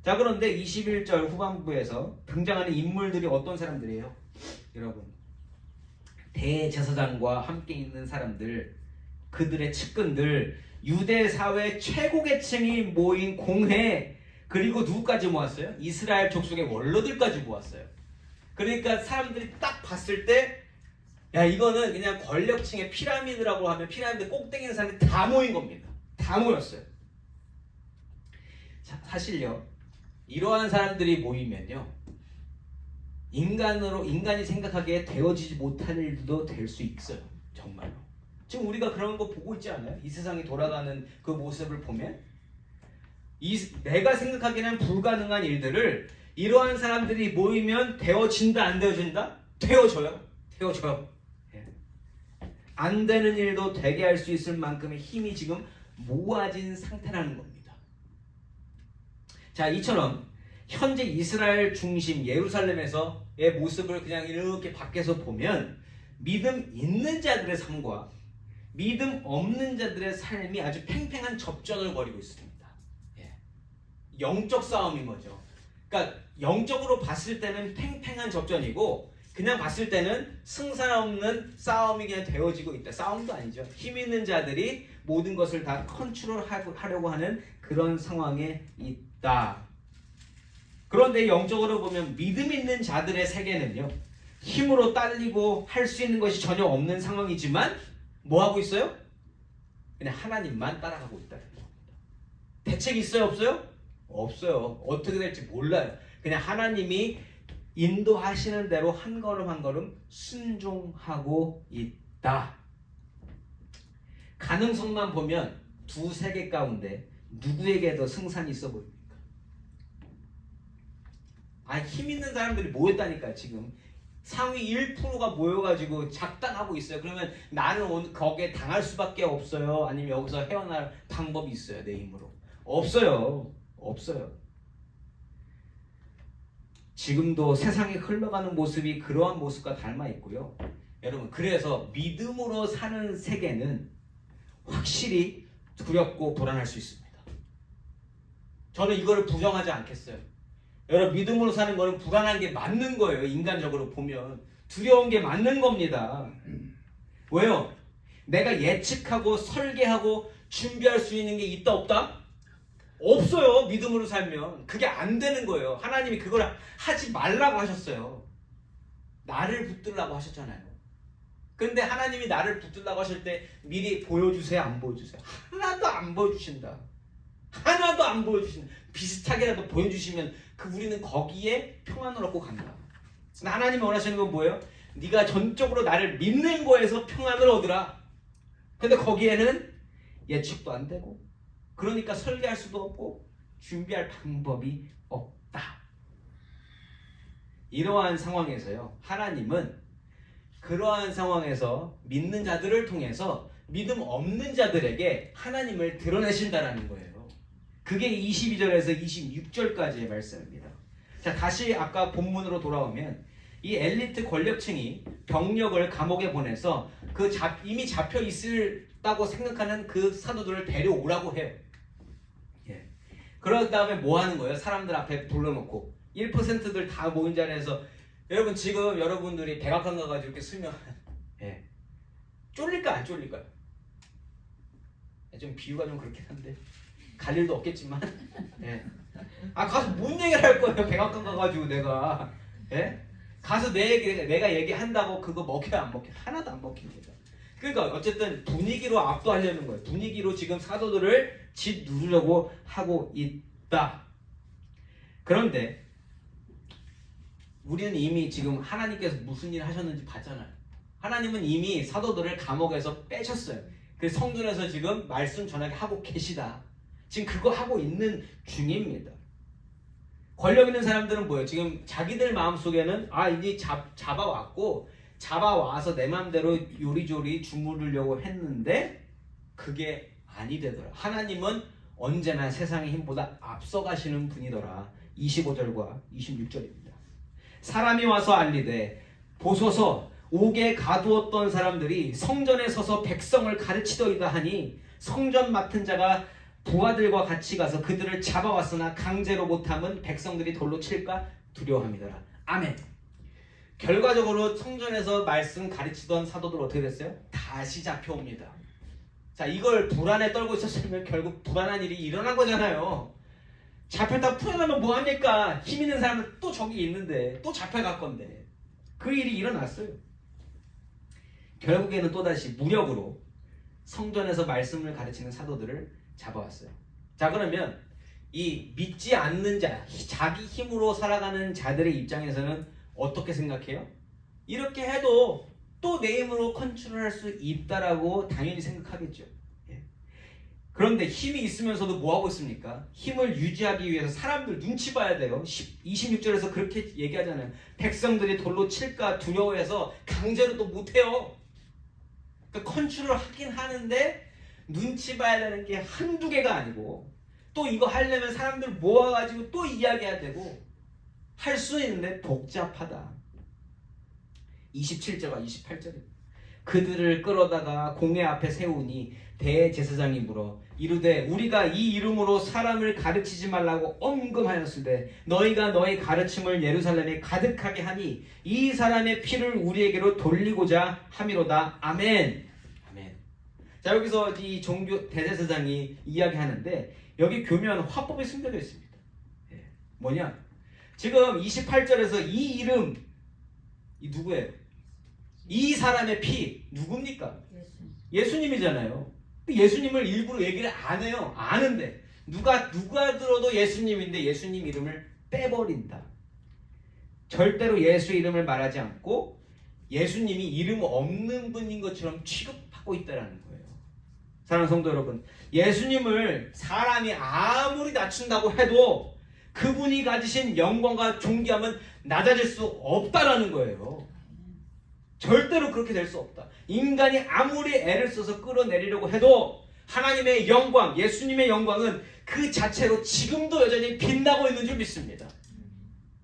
자, 그런데 21절 후반부에서 등장하는 인물들이 어떤 사람들이에요? 여러분, 대제사장과 함께 있는 사람들, 그들의 측근들, 유대 사회 최고 계층이 모인 공회, 그리고 누구까지 모았어요? 이스라엘 족속의 원로들까지 모았어요. 그러니까 사람들이 딱 봤을 때, 야, 이거는 그냥 권력층의 피라미드라고 하면 피라미드 꼭대기 있는 사람들이 다 모인 겁니다. 다 모였어요. 자, 사실요, 이러한 사람들이 모이면요, 인간이 생각하기에 되어지지 못할 일도 될 수 있어요. 정말로. 지금 우리가 그런 거 보고 있지 않아요? 이 세상이 돌아가는 그 모습을 보면 내가 생각하기에는 불가능한 일들을 이러한 사람들이 모이면 되어진다, 안 되어진다? 되어져요. 예. 안 되는 일도 되게 할 수 있을 만큼의 힘이 지금 모아진 상태라는 겁니다. 자, 이처럼 현재 이스라엘 중심 예루살렘에서의 모습을 그냥 이렇게 밖에서 보면 믿음 있는 자들의 삶과 믿음 없는 자들의 삶이 아주 팽팽한 접전을 벌이고 있습니다. 예. 영적 싸움인 거죠. 그러니까 영적으로 봤을 때는 팽팽한 접전이고 그냥 봤을 때는 승산 없는 싸움이 그냥 되어지고 있다. 싸움도 아니죠. 힘 있는 자들이 모든 것을 다 컨트롤하려고 하는 그런 상황에 있다. 그런데 영적으로 보면 믿음 있는 자들의 세계는요, 힘으로 딸리고 할 수 있는 것이 전혀 없는 상황이지만 뭐 하고 있어요? 그냥 하나님만 따라가고 있다는 겁니다. 대책이 있어요, 없어요? 없어요. 어떻게 될지 몰라요. 그냥 하나님이 인도하시는 대로 한 걸음 한 걸음 순종하고 있다. 가능성만 보면 두 세계 가운데 누구에게 더 승산이 있어 보입니까? 힘 있는 사람들이 모였다니까. 지금 상위 1%가 모여가지고 작당하고 있어요. 그러면 나는 오늘 거기에 당할 수밖에 없어요? 아니면 여기서 헤어날 방법이 있어요? 내 힘으로? 없어요. 지금도 세상이 흘러가는 모습이 그러한 모습과 닮아 있고요. 여러분, 그래서 믿음으로 사는 세계는 확실히 두렵고 불안할 수 있습니다. 저는 이거를 부정하지 않겠어요. 여러분, 믿음으로 사는 거는 불안한 게 맞는 거예요. 인간적으로 보면 두려운 게 맞는 겁니다. 왜요? 내가 예측하고 설계하고 준비할 수 있는 게 있다 없다? 없어요. 믿음으로 살면 그게 안 되는 거예요. 하나님이 그걸 하지 말라고 하셨어요. 나를 붙들라고 하셨잖아요. 근데 하나님이 나를 붙들라고 하실 때 미리 보여주세요, 안 보여주세요? 하나도 안 보여주신다. 비슷하게라도 보여주시면 우리는 거기에 평안을 얻고 간다. 하나님이 원하시는 건 뭐예요? 네가 전적으로 나를 믿는 거에서 평안을 얻으라. 근데 거기에는 예측도 안 되고, 그러니까 설계할 수도 없고 준비할 방법이 없다. 이러한 상황에서요, 하나님은 그러한 상황에서 믿는 자들을 통해서 믿음 없는 자들에게 하나님을 드러내신다라는 거예요. 그게 22절에서 26절까지의 말씀입니다. 자, 다시 아까 본문으로 돌아오면 이 엘리트 권력층이 병력을 감옥에 보내서 이미 잡혀 있다고 생각하는 그 사도들을 데려오라고 해요. 그런 다음에 뭐 하는 거예요? 사람들 앞에 불러놓고 1%들 다 모인 자리에서 여러분 지금 여러분들이 백악관 가가지고 이렇게 쓰면 예. 쫄릴까 안 쫄릴까요? 좀 비유가 좀 그렇긴 한데 갈 일도 없겠지만 예. 가서 뭔 얘기를 할 거예요? 백악관 가가지고 내가 예? 가서 내가 얘기한다고 그거 먹혀야 안 먹혀? 하나도 안 먹힙니다. 그러니까 어쨌든 분위기로 압도하려는 거예요. 분위기로 지금 사도들을 짓누르려고 하고 있다. 그런데 우리는 이미 지금 하나님께서 무슨 일을 하셨는지 봤잖아요. 하나님은 이미 사도들을 감옥에서 빼셨어요. 그 성전에서 지금 말씀 전하게 하고 계시다. 지금 그거 하고 있는 중입니다. 권력 있는 사람들은 뭐예요? 지금 자기들 마음속에는 이제 잡아왔고 잡아와서 내 마음대로 요리조리 주무르려고 했는데 그게 아니 되더라. 하나님은 언제나 세상의 힘보다 앞서가시는 분이더라. 25절과 26절입니다. 사람이 와서 알리되 보소서 옥에 가두었던 사람들이 성전에 서서 백성을 가르치더이다 하니 성전 맡은 자가 부하들과 같이 가서 그들을 잡아왔으나 강제로 못함은 백성들이 돌로 칠까 두려워함이더라. 아멘. 결과적으로 성전에서 말씀 가르치던 사도들 어떻게 됐어요? 다시 잡혀옵니다. 자, 이걸 불안에 떨고 있었으면 결국 불안한 일이 일어난 거잖아요. 잡혔다 풀어나면 뭐합니까? 힘 있는 사람은 또 저기 있는데 또 잡혀갈 건데 그 일이 일어났어요. 결국에는 또다시 무력으로 성전에서 말씀을 가르치는 사도들을 잡아왔어요. 자, 그러면 이 믿지 않는 자, 자기 힘으로 살아가는 자들의 입장에서는 어떻게 생각해요? 이렇게 해도 또 내 힘으로 컨트롤할 수 있다라고 당연히 생각하겠죠. 예. 그런데 힘이 있으면서도 뭐 하고 있습니까? 힘을 유지하기 위해서 사람들 눈치 봐야 돼요. 26절에서 그렇게 얘기하잖아요. 백성들이 돌로 칠까 두려워해서 강제로 또 못해요. 그러니까 컨트롤 하긴 하는데 눈치 봐야 되는 게 한두 개가 아니고 또 이거 하려면 사람들 모아가지고 또 이야기해야 되고 할 수 있는데 복잡하다. 27절과 28절입니다. 그들을 끌어다가 공회 앞에 세우니 대제사장이 물어 이르되 우리가 이 이름으로 사람을 가르치지 말라고 엄금하였으되 너희가 너희 가르침을 예루살렘에 가득하게 하니 이 사람의 피를 우리에게로 돌리고자 함이로다. 아멘. 아멘. 자, 여기서 이 종교 대제사장이 이야기하는데 여기 교묘한 화법이 숨겨져 있습니다. 뭐냐? 지금 28절에서 이 이름 이 누구예요? 이 사람의 피 누굽니까? 예수님이잖아요. 예수님을 일부러 얘기를 안 해요. 아는데 누가 들어도 예수님인데 예수님 이름을 빼버린다. 절대로 예수 이름을 말하지 않고 예수님이 이름 없는 분인 것처럼 취급하고 있다는 거예요. 사랑하는 성도 여러분, 예수님을 사람이 아무리 낮춘다고 해도 그분이 가지신 영광과 존귀함은 낮아질 수 없다라는 거예요. 절대로 그렇게 될 수 없다. 인간이 아무리 애를 써서 끌어내리려고 해도 하나님의 영광, 예수님의 영광은 그 자체로 지금도 여전히 빛나고 있는 줄 믿습니다.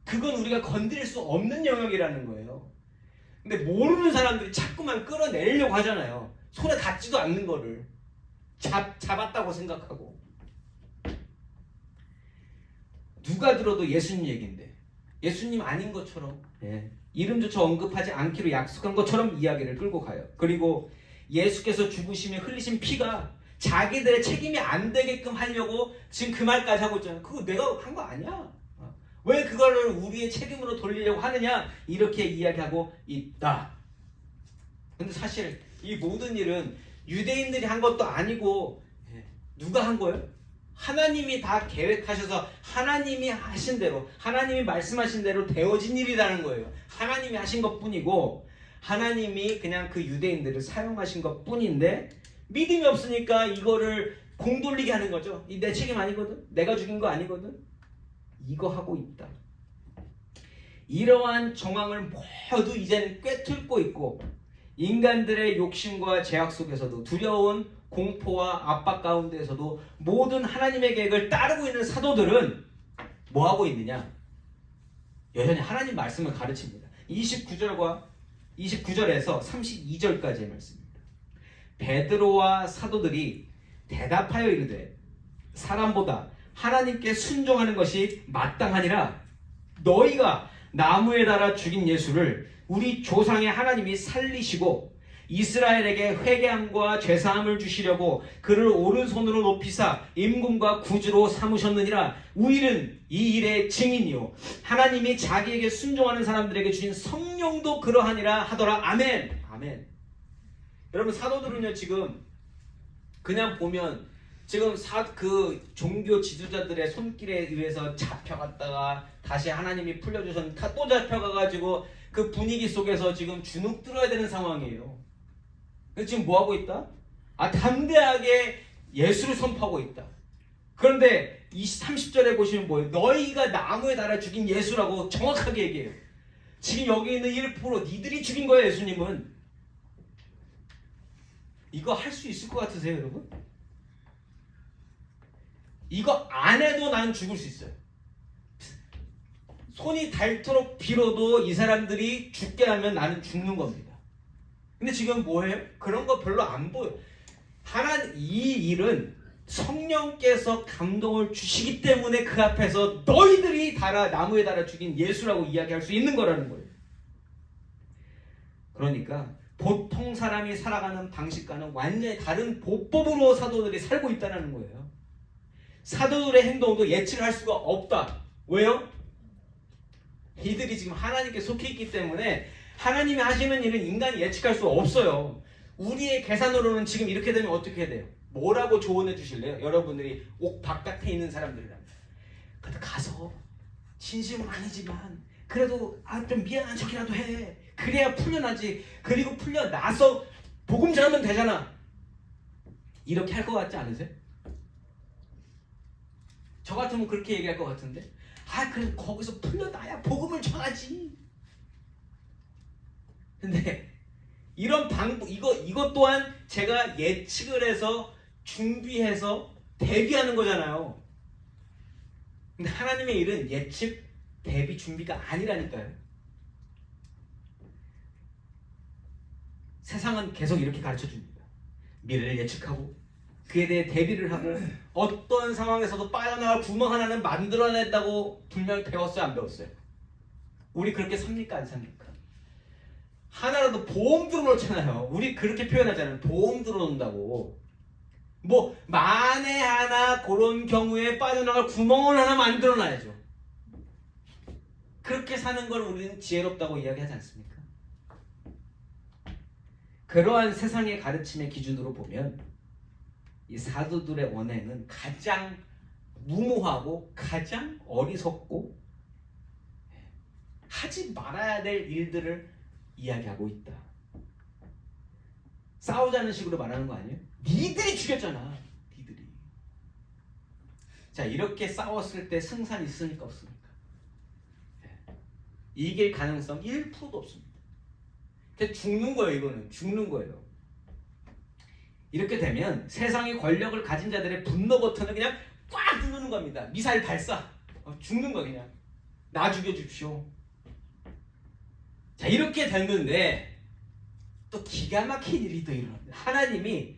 그건 우리가 건드릴 수 없는 영역이라는 거예요. 근데 모르는 사람들이 자꾸만 끌어내리려고 하잖아요. 손에 닿지도 않는 거를 잡았다고 생각하고. 누가 들어도 예수님 얘기인데 예수님 아닌 것처럼 이름조차 언급하지 않기로 약속한 것처럼 이야기를 끌고 가요. 그리고 예수께서 죽으시며 흘리신 피가 자기들의 책임이 안 되게끔 하려고 지금 그 말까지 하고 있잖아요. 그거 내가 한 거 아니야. 왜 그거를 우리의 책임으로 돌리려고 하느냐, 이렇게 이야기하고 있다. 근데 사실 이 모든 일은 유대인들이 한 것도 아니고 누가 한 거예요? 하나님이 다 계획하셔서 하나님이 하신 대로, 하나님이 말씀하신 대로 되어진 일이라는 거예요. 하나님이 하신 것뿐이고 하나님이 그냥 그 유대인들을 사용하신 것뿐인데 믿음이 없으니까 이거를 공돌리게 하는 거죠. 내 책임 아니거든, 내가 죽인 거 아니거든, 이거 하고 있다. 이러한 정황을 모두 이제는 꿰뚫고 있고 인간들의 욕심과 제약 속에서도 두려운 공포와 압박 가운데에서도 모든 하나님의 계획을 따르고 있는 사도들은 뭐 하고 있느냐? 여전히 하나님 말씀을 가르칩니다. 29절에서 32절까지의 말씀입니다. 베드로와 사도들이 대답하여 이르되 사람보다 하나님께 순종하는 것이 마땅하니라. 너희가 나무에 달아 죽인 예수를 우리 조상의 하나님이 살리시고 이스라엘에게 회개함과 죄사함을 주시려고 그를 오른손으로 높이사 임금과 구주로 삼으셨느니라. 우리는 이 일의 증인이요 하나님이 자기에게 순종하는 사람들에게 주신 성령도 그러하니라 하더라. 아멘. 아멘. 여러분, 사도들은요 지금 그냥 보면 지금 그 종교 지도자들의 손길에 의해서 잡혀갔다가 다시 하나님이 풀려주셨는데 또 잡혀가가지고 그 분위기 속에서 지금 주눅 들어야 되는 상황이에요. 그래서 지금 뭐 하고 있다? 담대하게 예수를 선포하고 있다. 그런데 30절에 보시면 뭐예요? 너희가 나무에 달아 죽인 예수라고 정확하게 얘기해요. 지금 여기 있는 1% 니들이 죽인 거예요. 예수님은. 이거 할 수 있을 것 같으세요, 여러분? 이거 안 해도 난 죽을 수 있어요. 손이 닳도록 빌어도 이 사람들이 죽게 하면 나는 죽는 겁니다. 근데 지금 뭐예요? 그런 거 별로 안 보여. 이 일은 성령께서 감동을 주시기 때문에 그 앞에서 너희들이 나무에 달아 죽인 예수라고 이야기할 수 있는 거라는 거예요. 그러니까 보통 사람이 살아가는 방식과는 완전히 다른 보법으로 사도들이 살고 있다는 거예요. 사도들의 행동도 예측할 수가 없다. 왜요? 이들이 지금 하나님께 속해 있기 때문에 하나님이 하시는 일은 인간이 예측할 수 없어요. 우리의 계산으로는 지금 이렇게 되면 어떻게 해야 돼요? 뭐라고 조언해 주실래요? 여러분들이 옥 바깥에 있는 사람들이라면. 그래도 가서 진심은 아니지만 그래도 좀 미안한 척이라도 해. 그래야 풀려나지. 그리고 풀려나서 복음 전하면 되잖아. 이렇게 할 것 같지 않으세요? 저 같으면 그렇게 얘기할 것 같은데. 그럼 거기서 풀려나야 복음을 전하지. 근데 이런 방법, 이것 또한 제가 예측을 해서 준비해서 대비하는 거잖아요. 근데 하나님의 일은 예측, 대비, 준비가 아니라니까요. 세상은 계속 이렇게 가르쳐 줍니다. 미래를 예측하고 그에 대해 대비를 하고 어떤 상황에서도 빠져나갈 구멍 하나는 만들어낸다고 분명히 배웠어요, 안 배웠어요? 우리 그렇게 삽니까, 안 삽니까? 하나라도 보험 들어놓잖아요. 우리 그렇게 표현하잖아요. 보험 들어놓는다고. 뭐 만에 하나 그런 경우에 빠져나갈 구멍을 하나 만들어놔야죠. 그렇게 사는 걸 우리는 지혜롭다고 이야기하지 않습니까? 그러한 세상의 가르침의 기준으로 보면 이 사도들의 언행은 가장 무모하고 가장 어리석고 하지 말아야 될 일들을 이야기하고 있다. 싸우자는 식으로 말하는 거 아니에요? 니들이 죽였잖아. 니들이. 자, 이렇게 싸웠을 때 승산이 있습니까, 없습니까? 이길 가능성 1%도 없습니다. 그냥 죽는 거예요. 이거는 죽는 거예요. 이렇게 되면 세상의 권력을 가진 자들의 분노 버튼을 그냥 꽉 누르는 겁니다. 미사일 발사. 죽는 거 그냥. 나 죽여줍시오. 자, 이렇게 됐는데 또 기가 막힌 일이 또 일어납니다. 하나님이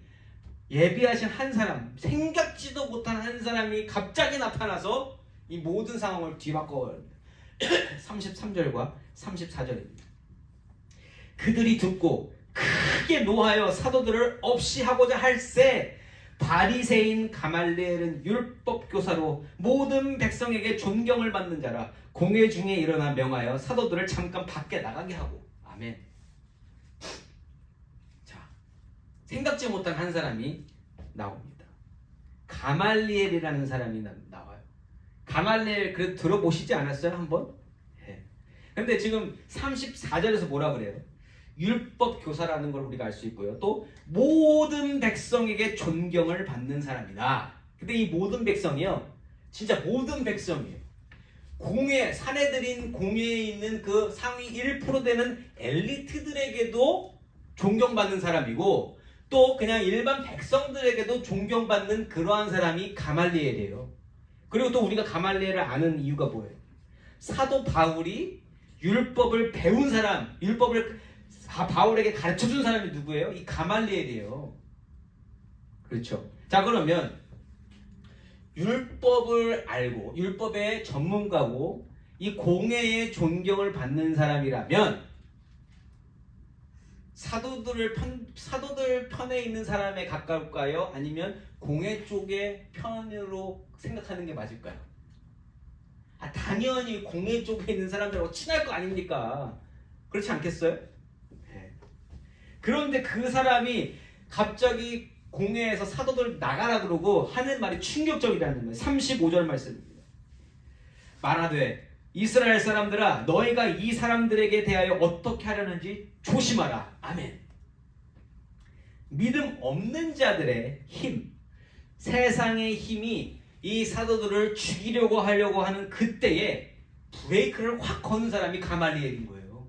예비하신 한 사람, 생각지도 못한 한 사람이 갑자기 나타나서 이 모든 상황을 뒤바꿔버립니다. 33절과 34절입니다. 그들이 듣고 크게 노하여 사도들을 없이 하고자 할새 바리새인 가말리엘은 율법 교사로 모든 백성에게 존경을 받는 자라. 공회 중에 일어나 명하여 사도들을 잠깐 밖에 나가게 하고. 아멘. 자, 생각지 못한 한 사람이 나옵니다. 가말리엘이라는 사람이 나와요. 가말리엘 그래도 들어보시지 않았어요, 한번? 예. 근데 지금 34절에서 뭐라 그래요? 율법 교사라는 걸 우리가 알 수 있고요. 또 모든 백성에게 존경을 받는 사람이다. 근데 이 모든 백성이요, 진짜 모든 백성이에요. 사내들인 공회에 있는 그 상위 1% 되는 엘리트들에게도 존경받는 사람이고, 또 그냥 일반 백성들에게도 존경받는 그러한 사람이 가말리엘이에요. 그리고 또 우리가 가말리엘을 아는 이유가 뭐예요? 사도 바울이 율법을 배운 사람, 율법을 바울에게 가르쳐준 사람이 누구예요? 이 가말리엘이에요. 그렇죠. 자, 그러면 율법을 알고 율법의 전문가고 이 공회의 존경을 받는 사람이라면 사도들 편에 있는 사람에 가까울까요? 아니면 공회 쪽의 편으로 생각하는 게 맞을까요? 당연히 공회 쪽에 있는 사람들하고 친할 거 아닙니까? 그렇지 않겠어요? 네. 그런데 그 사람이 갑자기 공회에서 사도들 나가라 그러고 하는 말이 충격적이라는 거예요. 35절 말씀입니다. 말하되 이스라엘 사람들아 너희가 이 사람들에게 대하여 어떻게 하려는지 조심하라. 아멘. 믿음 없는 자들의 힘, 세상의 힘이 이 사도들을 죽이려고 하려고 하는 그때에 브레이크를 확 거는 사람이 가말리엘인 거예요.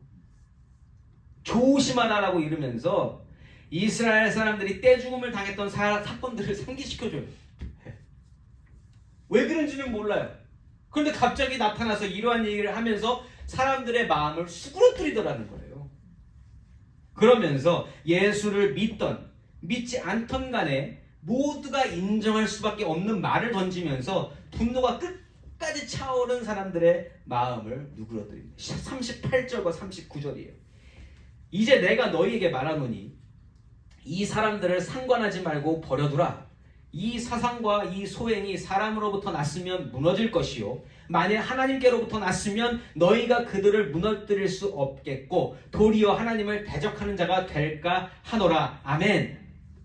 조심하라라고 이러면서 이스라엘 사람들이 떼죽음을 당했던 사건들을 상기시켜줘요. 왜 그런지는 몰라요. 그런데 갑자기 나타나서 이러한 얘기를 하면서 사람들의 마음을 수그러뜨리더라는 거예요. 그러면서 예수를 믿던 믿지 않던 간에 모두가 인정할 수밖에 없는 말을 던지면서 분노가 끝까지 차오른 사람들의 마음을 누그러뜨립니다. 38절과 39절이에요. 이제 내가 너희에게 말하노니 이 사람들을 상관하지 말고 버려두라. 이 사상과 이 소행이 사람으로부터 났으면 무너질 것이요 만일 하나님께로부터 났으면 너희가 그들을 무너뜨릴 수 없겠고 도리어 하나님을 대적하는 자가 될까 하노라. 아멘.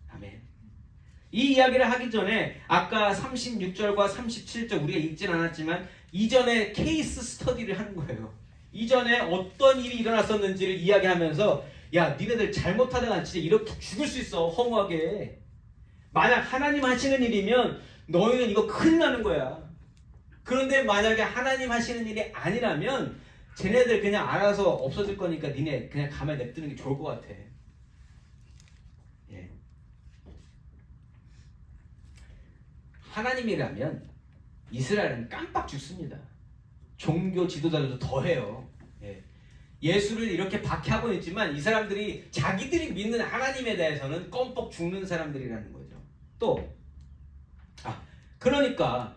아멘. 이 이야기를 하기 전에 아까 36절과 37절 우리가 읽진 않았지만 이전에 케이스 스터디를 하는 거예요. 이전에 어떤 일이 일어났었는지를 이야기하면서 야 니네들 잘못하다가 진짜 이렇게 죽을 수 있어. 허무하게. 만약 하나님 하시는 일이면 너희는 이거 큰일 나는 거야. 그런데 만약에 하나님 하시는 일이 아니라면 쟤네들 그냥 알아서 없어질 거니까 니네 그냥 가만히 냅두는 게 좋을 것 같아. 예. 하나님이라면 이스라엘은 깜빡 죽습니다. 종교 지도자들도 더해요. 예. 예수를 이렇게 박해하고 있지만 이 사람들이 자기들이 믿는 하나님에 대해서는 껌뻑 죽는 사람들이라는 거죠. 또 그러니까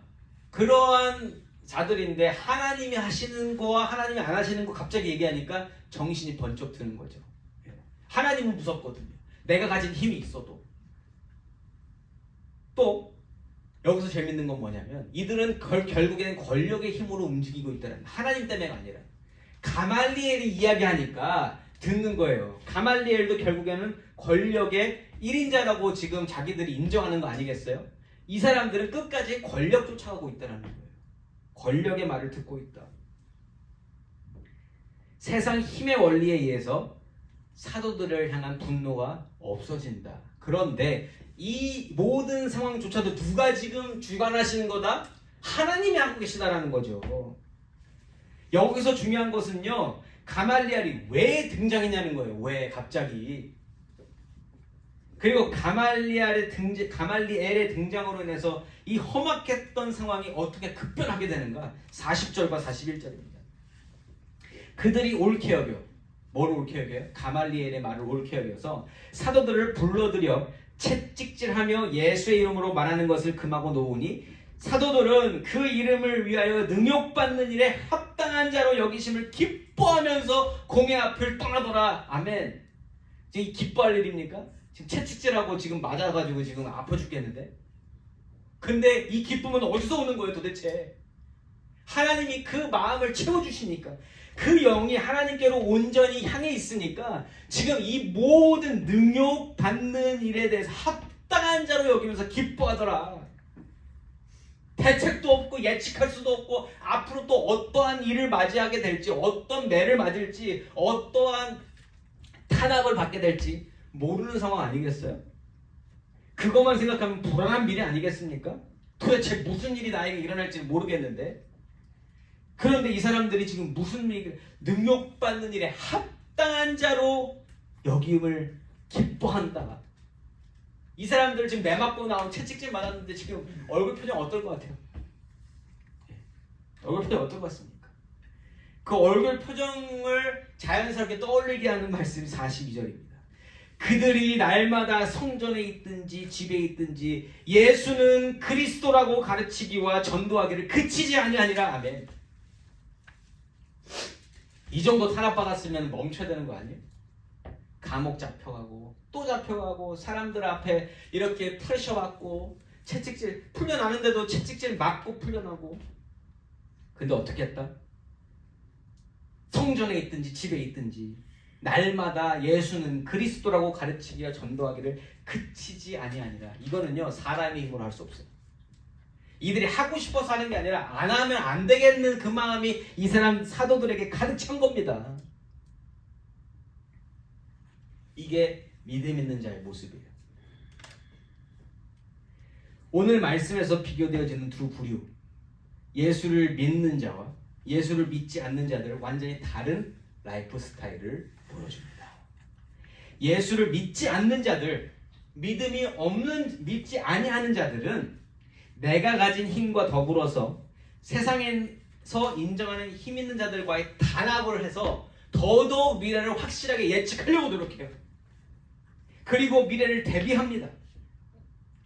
그러한 자들인데 하나님이 하시는 거와 하나님이 안 하시는 거 갑자기 얘기하니까 정신이 번쩍 드는 거죠. 하나님은 무섭거든요. 내가 가진 힘이 있어도. 또 여기서 재밌는 건 뭐냐면 이들은 결국에는 권력의 힘으로 움직이고 있다는 하나님 때문에가 아니라 가말리엘이 이야기하니까 듣는 거예요. 가말리엘도 결국에는 권력의 1인자라고 지금 자기들이 인정하는 거 아니겠어요? 이 사람들은 끝까지 권력 쫓아가고 있다는 거예요. 권력의 말을 듣고 있다. 세상 힘의 원리에 의해서 사도들을 향한 분노가 없어진다. 그런데 이 모든 상황조차도 누가 지금 주관하시는 거다? 하나님이 하고 계시다라는 거죠. 여기서 중요한 것은요. 가말리엘이 왜 등장했냐는 거예요. 왜 갑자기. 그리고 가말리엘의 등장으로 인해서 이 험악했던 상황이 어떻게 급변하게 되는가? 40절과 41절입니다. 그들이 옳게 여겨. 뭘 옳게 여겨요? 가말리엘의 말을 옳게 여겨서 사도들을 불러들여 채찍질하며 예수의 이름으로 말하는 것을 금하고 놓으니 사도들은 그 이름을 위하여 능욕받는 일에 합당한 자로 여기심을 기뻐하면서 공회 앞을 떠나더라. 아멘. 지금 기뻐할 일입니까? 지금 채찍질하고 지금 맞아가지고 지금 아파 죽겠는데? 근데 이 기쁨은 어디서 오는 거예요 도대체? 하나님이 그 마음을 채워주시니까 그 영이 하나님께로 온전히 향해 있으니까 지금 이 모든 능욕받는 일에 대해서 합당한 자로 여기면서 기뻐하더라. 대책도 없고 예측할 수도 없고 앞으로 또 어떠한 일을 맞이하게 될지 어떤 매를 맞을지 어떠한 탄압을 받게 될지 모르는 상황 아니겠어요? 그것만 생각하면 불안한 미래 아니겠습니까? 도대체 무슨 일이 나에게 일어날지 모르겠는데 그런데 이 사람들이 지금 무슨 능욕받는 일에 합당한 자로 여김을 기뻐한다. 이 사람들 지금 매 맞고 나온 채찍질 맞았는데 지금 얼굴 표정 어떨 것 같아요? 얼굴 표정 어떨 것 같습니까? 그 얼굴 표정을 자연스럽게 떠올리게 하는 말씀이 42절입니다. 그들이 날마다 성전에 있든지 집에 있든지 예수는 그리스도라고 가르치기와 전도하기를 그치지 아니하니라. 아멘. 이 정도 탄압받았으면 멈춰야 되는 거 아니에요? 감옥 잡혀가고 또 잡혀가고 사람들 앞에 이렇게 프레셔 받고 채찍질 풀려나는데도 채찍질 맞고 풀려나고. 근데 어떻게 했다? 성전에 있든지 집에 있든지 날마다 예수는 그리스도라고 가르치기와 전도하기를 그치지 아니하니라. 이거는요 사람의 힘으로 할 수 없어요. 이들이 하고 싶어서 하는 게 아니라 안 하면 안 되겠는 그 마음이 이 사람 사도들에게 가득 찬 겁니다. 이게 믿음 있는 자의 모습이에요. 오늘 말씀에서 비교되어지는 두 부류, 예수를 믿는 자와 예수를 믿지 않는 자들은 완전히 다른 라이프 스타일을 보여줍니다. 예수를 믿지 않는 자들, 믿음이 없는, 믿지 아니하는 자들은 내가 가진 힘과 더불어서 세상에서 인정하는 힘 있는 자들과의 단합을 해서 더더욱 미래를 확실하게 예측하려고 노력해요. 그리고 미래를 대비합니다.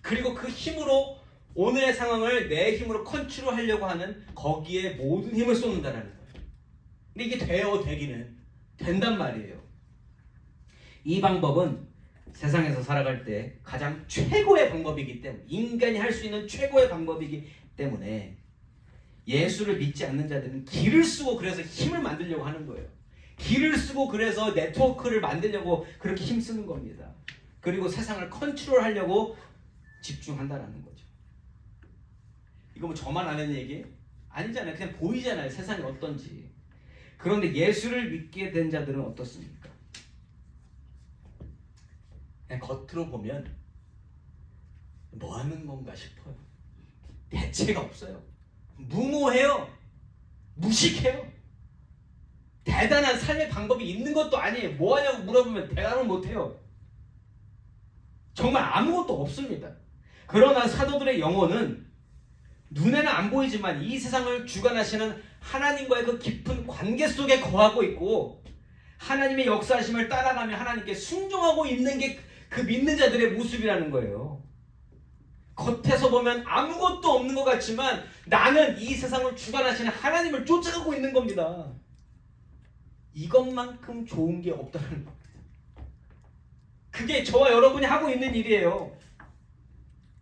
그리고 그 힘으로 오늘의 상황을 내 힘으로 컨트롤하려고 하는 거기에 모든 힘을 쏟는다는 거예요. 근데 이게 돼요, 되기는. 된단 말이에요. 이 방법은 세상에서 살아갈 때 가장 최고의 방법이기 때문에, 인간이 할 수 있는 최고의 방법이기 때문에 예수를 믿지 않는 자들은 길을 쓰고 그래서 힘을 만들려고 하는 거예요. 길을 쓰고 그래서 네트워크를 만들려고 그렇게 힘쓰는 겁니다. 그리고 세상을 컨트롤하려고 집중한다는 거죠. 이거 뭐 저만 아는 얘기? 아니잖아요. 그냥 보이잖아요. 세상이 어떤지. 그런데 예수를 믿게 된 자들은 어떻습니까? 그냥 겉으로 보면 뭐 하는 건가 싶어요. 대체가 없어요. 무모해요. 무식해요. 대단한 삶의 방법이 있는 것도 아니에요. 뭐 하냐고 물어보면 대답을 못해요. 정말 아무것도 없습니다. 그러나 사도들의 영혼은 눈에는 안 보이지만 이 세상을 주관하시는 하나님과의 그 깊은 관계 속에 거하고 있고 하나님의 역사하심을 따라가며 하나님께 순종하고 있는 게 그 믿는 자들의 모습이라는 거예요. 겉에서 보면 아무것도 없는 것 같지만 나는 이 세상을 주관하시는 하나님을 쫓아가고 있는 겁니다. 이것만큼 좋은 게 없다는 겁니다. 그게 저와 여러분이 하고 있는 일이에요.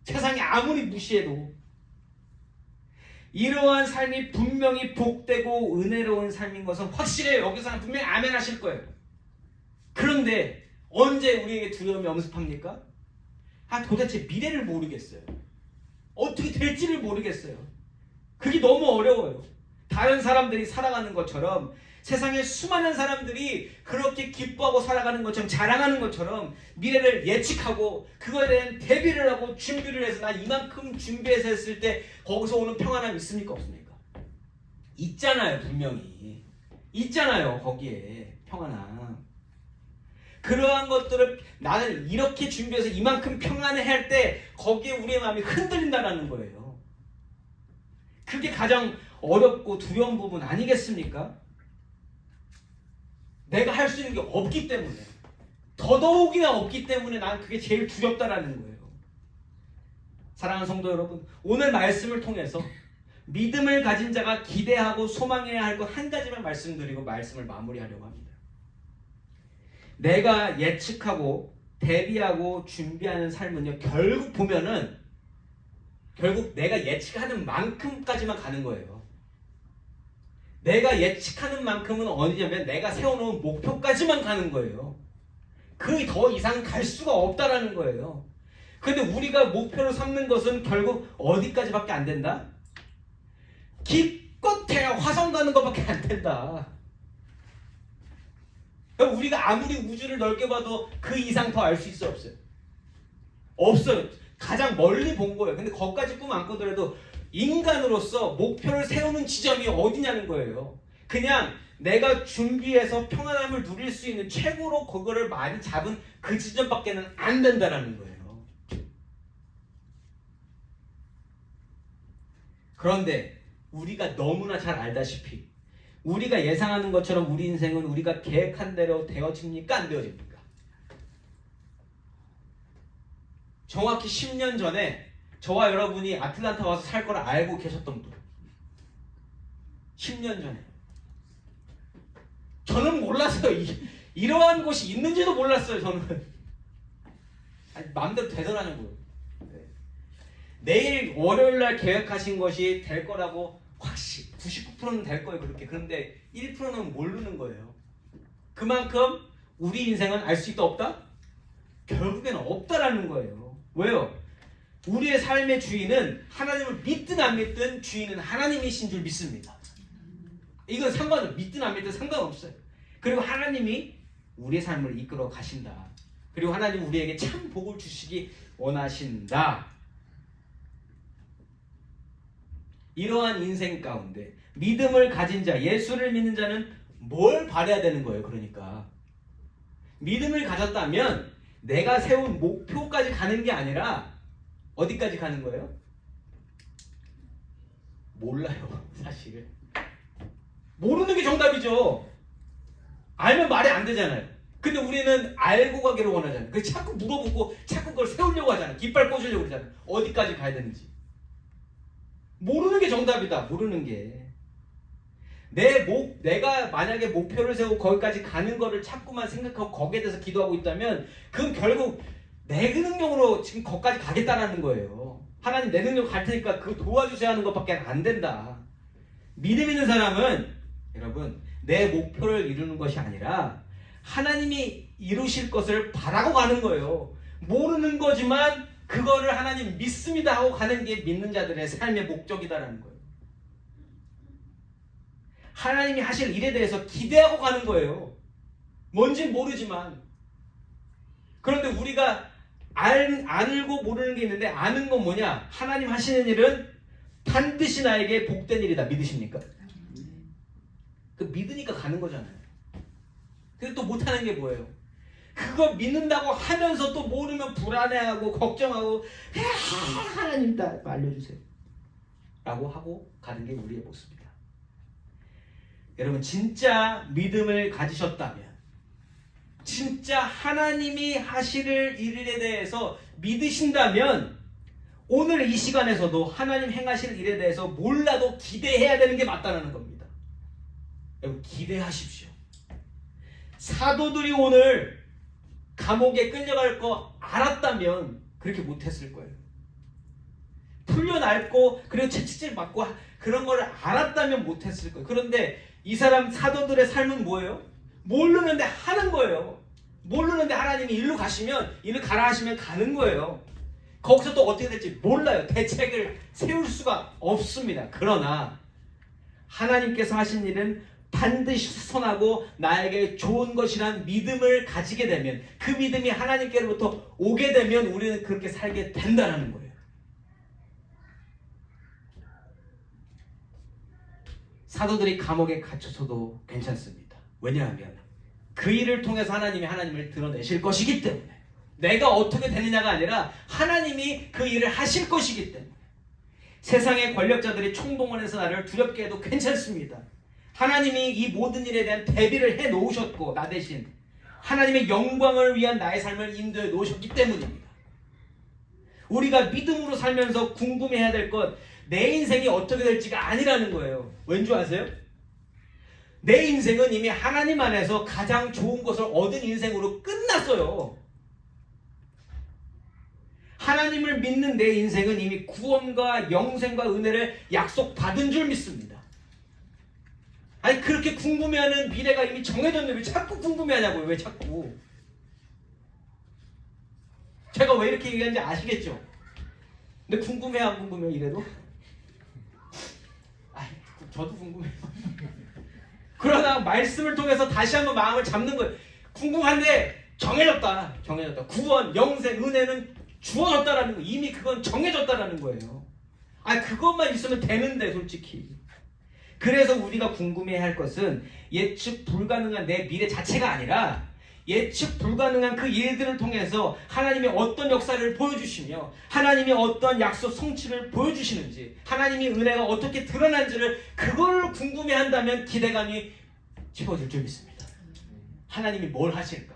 세상이 아무리 무시해도. 이러한 삶이 분명히 복되고 은혜로운 삶인 것은 확실해요. 여기서는 분명히 아멘 하실 거예요. 그런데 언제 우리에게 두려움이 엄습합니까? 도대체 미래를 모르겠어요. 어떻게 될지를 모르겠어요. 그게 너무 어려워요. 다른 사람들이 살아가는 것처럼 세상에 수많은 사람들이 그렇게 기뻐하고 살아가는 것처럼 자랑하는 것처럼 미래를 예측하고 그거에 대한 대비를 하고 준비를 해서 난 이만큼 준비해서 했을 때 거기서 오는 평안함이 있습니까? 없습니까? 있잖아요. 분명히 있잖아요. 거기에 평안함. 그러한 것들을 나는 이렇게 준비해서 이만큼 평안해 할 때 거기에 우리의 마음이 흔들린다는 거예요. 그게 가장 어렵고 두려운 부분 아니겠습니까? 내가 할 수 있는 게 없기 때문에, 더더욱이나 없기 때문에 난 그게 제일 두렵다라는 거예요. 사랑하는 성도 여러분, 오늘 말씀을 통해서 믿음을 가진 자가 기대하고 소망해야 할 것 한 가지만 말씀드리고 말씀을 마무리하려고 합니다. 내가 예측하고 대비하고 준비하는 삶은요, 결국 보면은 결국 내가 예측하는 만큼까지만 가는 거예요. 내가 예측하는 만큼은 어디냐면 내가 세워놓은 목표까지만 가는 거예요. 그 더 이상 갈 수가 없다라는 거예요. 근데 우리가 목표로 삼는 것은 결국 어디까지밖에 안 된다? 기껏해 화성 가는 것밖에 안 된다. 우리가 아무리 우주를 넓게 봐도 그 이상 더 알 수 있어 없어요? 없어요. 가장 멀리 본 거예요. 근데 거기까지 꿈 안 꾸더라도 인간으로서 목표를 세우는 지점이 어디냐는 거예요. 그냥 내가 준비해서 평안함을 누릴 수 있는 최고로 그거를 많이 잡은 그 지점밖에는 안 된다라는 거예요. 그런데 우리가 너무나 잘 알다시피 우리가 예상하는 것처럼 우리 인생은 우리가 계획한 대로 되어집니까? 안 되어집니까? 정확히 10년 전에 저와 여러분이 아틀란타 와서 살 걸 알고 계셨던 분. 10년 전에. 저는 몰랐어요. 이러한 곳이 있는지도 몰랐어요. 저는. 아니, 마음대로 되더라냐고요. 네. 내일 월요일 날 계획하신 것이 될 거라고 확실히 99%는 될 거예요. 그렇게. 그런데 1%는 모르는 거예요. 그만큼 우리 인생은 알 수 있다 없다? 결국에는 없다라는 거예요. 왜요? 우리의 삶의 주인은 하나님을 믿든 안 믿든 주인은 하나님이신 줄 믿습니다. 이건 상관없어요. 믿든 안 믿든 상관없어요. 그리고 하나님이 우리의 삶을 이끌어 가신다. 그리고 하나님 우리에게 참 복을 주시기 원하신다. 이러한 인생 가운데 믿음을 가진 자, 예수를 믿는 자는 뭘 바라야 되는 거예요? 그러니까 믿음을 가졌다면 내가 세운 목표까지 가는 게 아니라 어디까지 가는 거예요? 몰라요. 사실 모르는 게 정답이죠. 알면 말이 안 되잖아요. 근데 우리는 알고 가기를 원하잖아요. 그래서 자꾸 물어보고 자꾸 그걸 세우려고 하잖아요. 깃발 꽂으려고 그러잖아요. 어디까지 가야 되는지 모르는 게 정답이다. 모르는 게 내가 만약에 목표를 세우고 거기까지 가는 거를 자꾸만 생각하고 거기에 대해서 기도하고 있다면 그건 결국 내 능력으로 지금 거기까지 가겠다라는 거예요. 하나님 내 능력 갈 테니까 그거 도와주세요 하는 것밖에 안 된다. 믿음 있는 사람은 여러분 내 목표를 이루는 것이 아니라 하나님이 이루실 것을 바라고 가는 거예요. 모르는 거지만 그거를 하나님 믿습니다 하고 가는 게 믿는 자들의 삶의 목적이다라는 거예요. 하나님이 하실 일에 대해서 기대하고 가는 거예요. 뭔진 모르지만. 그런데 우리가 알고 모르는 게 있는데 아는 건 뭐냐? 하나님 하시는 일은 반드시 나에게 복된 일이다. 믿으십니까? 그 믿으니까 가는 거잖아요. 근데 또 못하는 게 뭐예요? 그거 믿는다고 하면서 또 모르면 불안해하고 걱정하고 하나님 다 알려주세요 라고 하고 가는 게 우리의 모습이다. 여러분 진짜 믿음을 가지셨다면 진짜 하나님이 하실 일에 대해서 믿으신다면 오늘 이 시간에서도 하나님 행하실 일에 대해서 몰라도 기대해야 되는 게 맞다는 겁니다. 여러분 기대하십시오. 사도들이 오늘 감옥에 끌려갈 거 알았다면 그렇게 못했을 거예요. 풀려날고 그리고 채찍질 맞고 그런 걸 알았다면 못했을 거예요. 그런데 이 사람 사도들의 삶은 뭐예요? 모르는데 하는 거예요. 모르는데 하나님이 일로 가시면 일로 가라 하시면 가는 거예요. 거기서 또 어떻게 될지 몰라요. 대책을 세울 수가 없습니다. 그러나 하나님께서 하신 일은 반드시 선하고 나에게 좋은 것이란 믿음을 가지게 되면 그 믿음이 하나님께로부터 오게 되면 우리는 그렇게 살게 된다는 거예요. 사도들이 감옥에 갇혀서도 괜찮습니다. 왜냐하면 그 일을 통해서 하나님을 드러내실 것이기 때문에 내가 어떻게 되느냐가 아니라 하나님이 그 일을 하실 것이기 때문에 세상의 권력자들이 총동원해서 나를 두렵게 해도 괜찮습니다. 하나님이 이 모든 일에 대한 대비를 해 놓으셨고 나 대신 하나님의 영광을 위한 나의 삶을 인도해 놓으셨기 때문입니다. 우리가 믿음으로 살면서 궁금해야 될 것 내 인생이 어떻게 될지가 아니라는 거예요. 왠지 아세요? 내 인생은 이미 하나님 안에서 가장 좋은 것을 얻은 인생으로 끝났어요. 하나님을 믿는 내 인생은 이미 구원과 영생과 은혜를 약속받은 줄 믿습니다. 아니 그렇게 궁금해하는 미래가 이미 정해졌는데 왜 자꾸 궁금해하냐고요. 왜 자꾸. 제가 왜 이렇게 얘기하는지 아시겠죠? 근데 궁금해 안 궁금해요 이래도? 저도 궁금해요. 그러나 말씀을 통해서 다시 한번 마음을 잡는 거예요. 궁금한데 정해졌다. 구원, 영생, 은혜는 주어졌다라는 거. 이미 그건 정해졌다라는 거예요. 그것만 있으면 되는데 솔직히. 그래서 우리가 궁금해할 것은 예측 불가능한 내 미래 자체가 아니라 예측 불가능한 그 일들을 통해서 하나님이 어떤 역사를 보여주시며 하나님이 어떤 약속 성취를 보여주시는지 하나님이 은혜가 어떻게 드러난지를 그걸 궁금해한다면 기대감이 채워질 줄 믿습니다. 하나님이 뭘 하실까?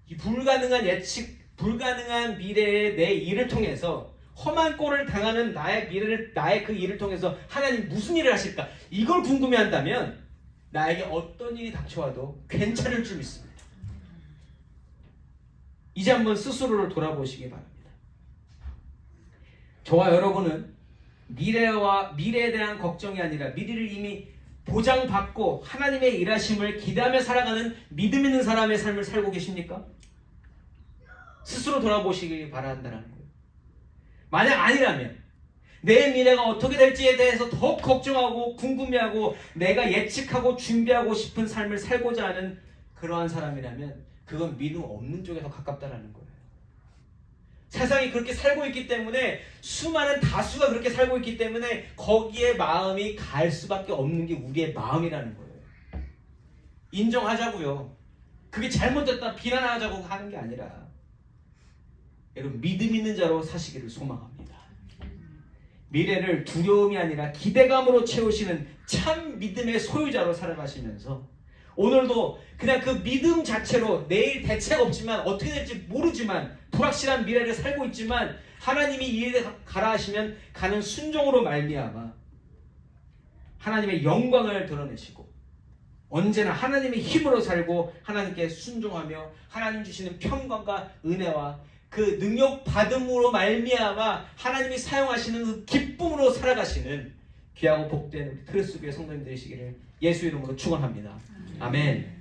이 불가능한 예측 불가능한 미래의 내 일을 통해서 험한 꼴을 당하는 나의 미래를 나의 그 일을 통해서 하나님 무슨 일을 하실까? 이걸 궁금해한다면 나에게 어떤 일이 닥쳐와도 괜찮을 줄 믿습니다. 이제 한번 스스로를 돌아보시기 바랍니다. 저와 여러분은 미래에 대한 걱정이 아니라 미래를 이미 보장받고 하나님의 일하심을 기대하며 살아가는 믿음 있는 사람의 삶을 살고 계십니까? 스스로 돌아보시기 바란다는 거예요. 만약 아니라면 내 미래가 어떻게 될지에 대해서 더욱 걱정하고 궁금해하고 내가 예측하고 준비하고 싶은 삶을 살고자 하는 그러한 사람이라면 그건 믿음 없는 쪽에 더 가깝다는 거예요. 세상이 그렇게 살고 있기 때문에 수많은 다수가 그렇게 살고 있기 때문에 거기에 마음이 갈 수밖에 없는 게 우리의 마음이라는 거예요. 인정하자고요. 그게 잘못됐다 비난하자고 하는 게 아니라 여러분 믿음 있는 자로 사시기를 소망합니다. 미래를 두려움이 아니라 기대감으로 채우시는 참 믿음의 소유자로 살아가시면서 오늘도 그냥 그 믿음 자체로 내일 대책 없지만 어떻게 될지 모르지만 불확실한 미래를 살고 있지만 하나님이 이 일에 가라 하시면 가는 순종으로 말미암아 하나님의 영광을 드러내시고 언제나 하나님의 힘으로 살고 하나님께 순종하며 하나님 주시는 평강과 은혜와 그 능력 받음으로 말미암아 하나님이 사용하시는 그 기쁨으로 살아가시는 귀하고 복된 트레스교회 성도님 되시기를 예수 이름으로 축원합니다. 아멘.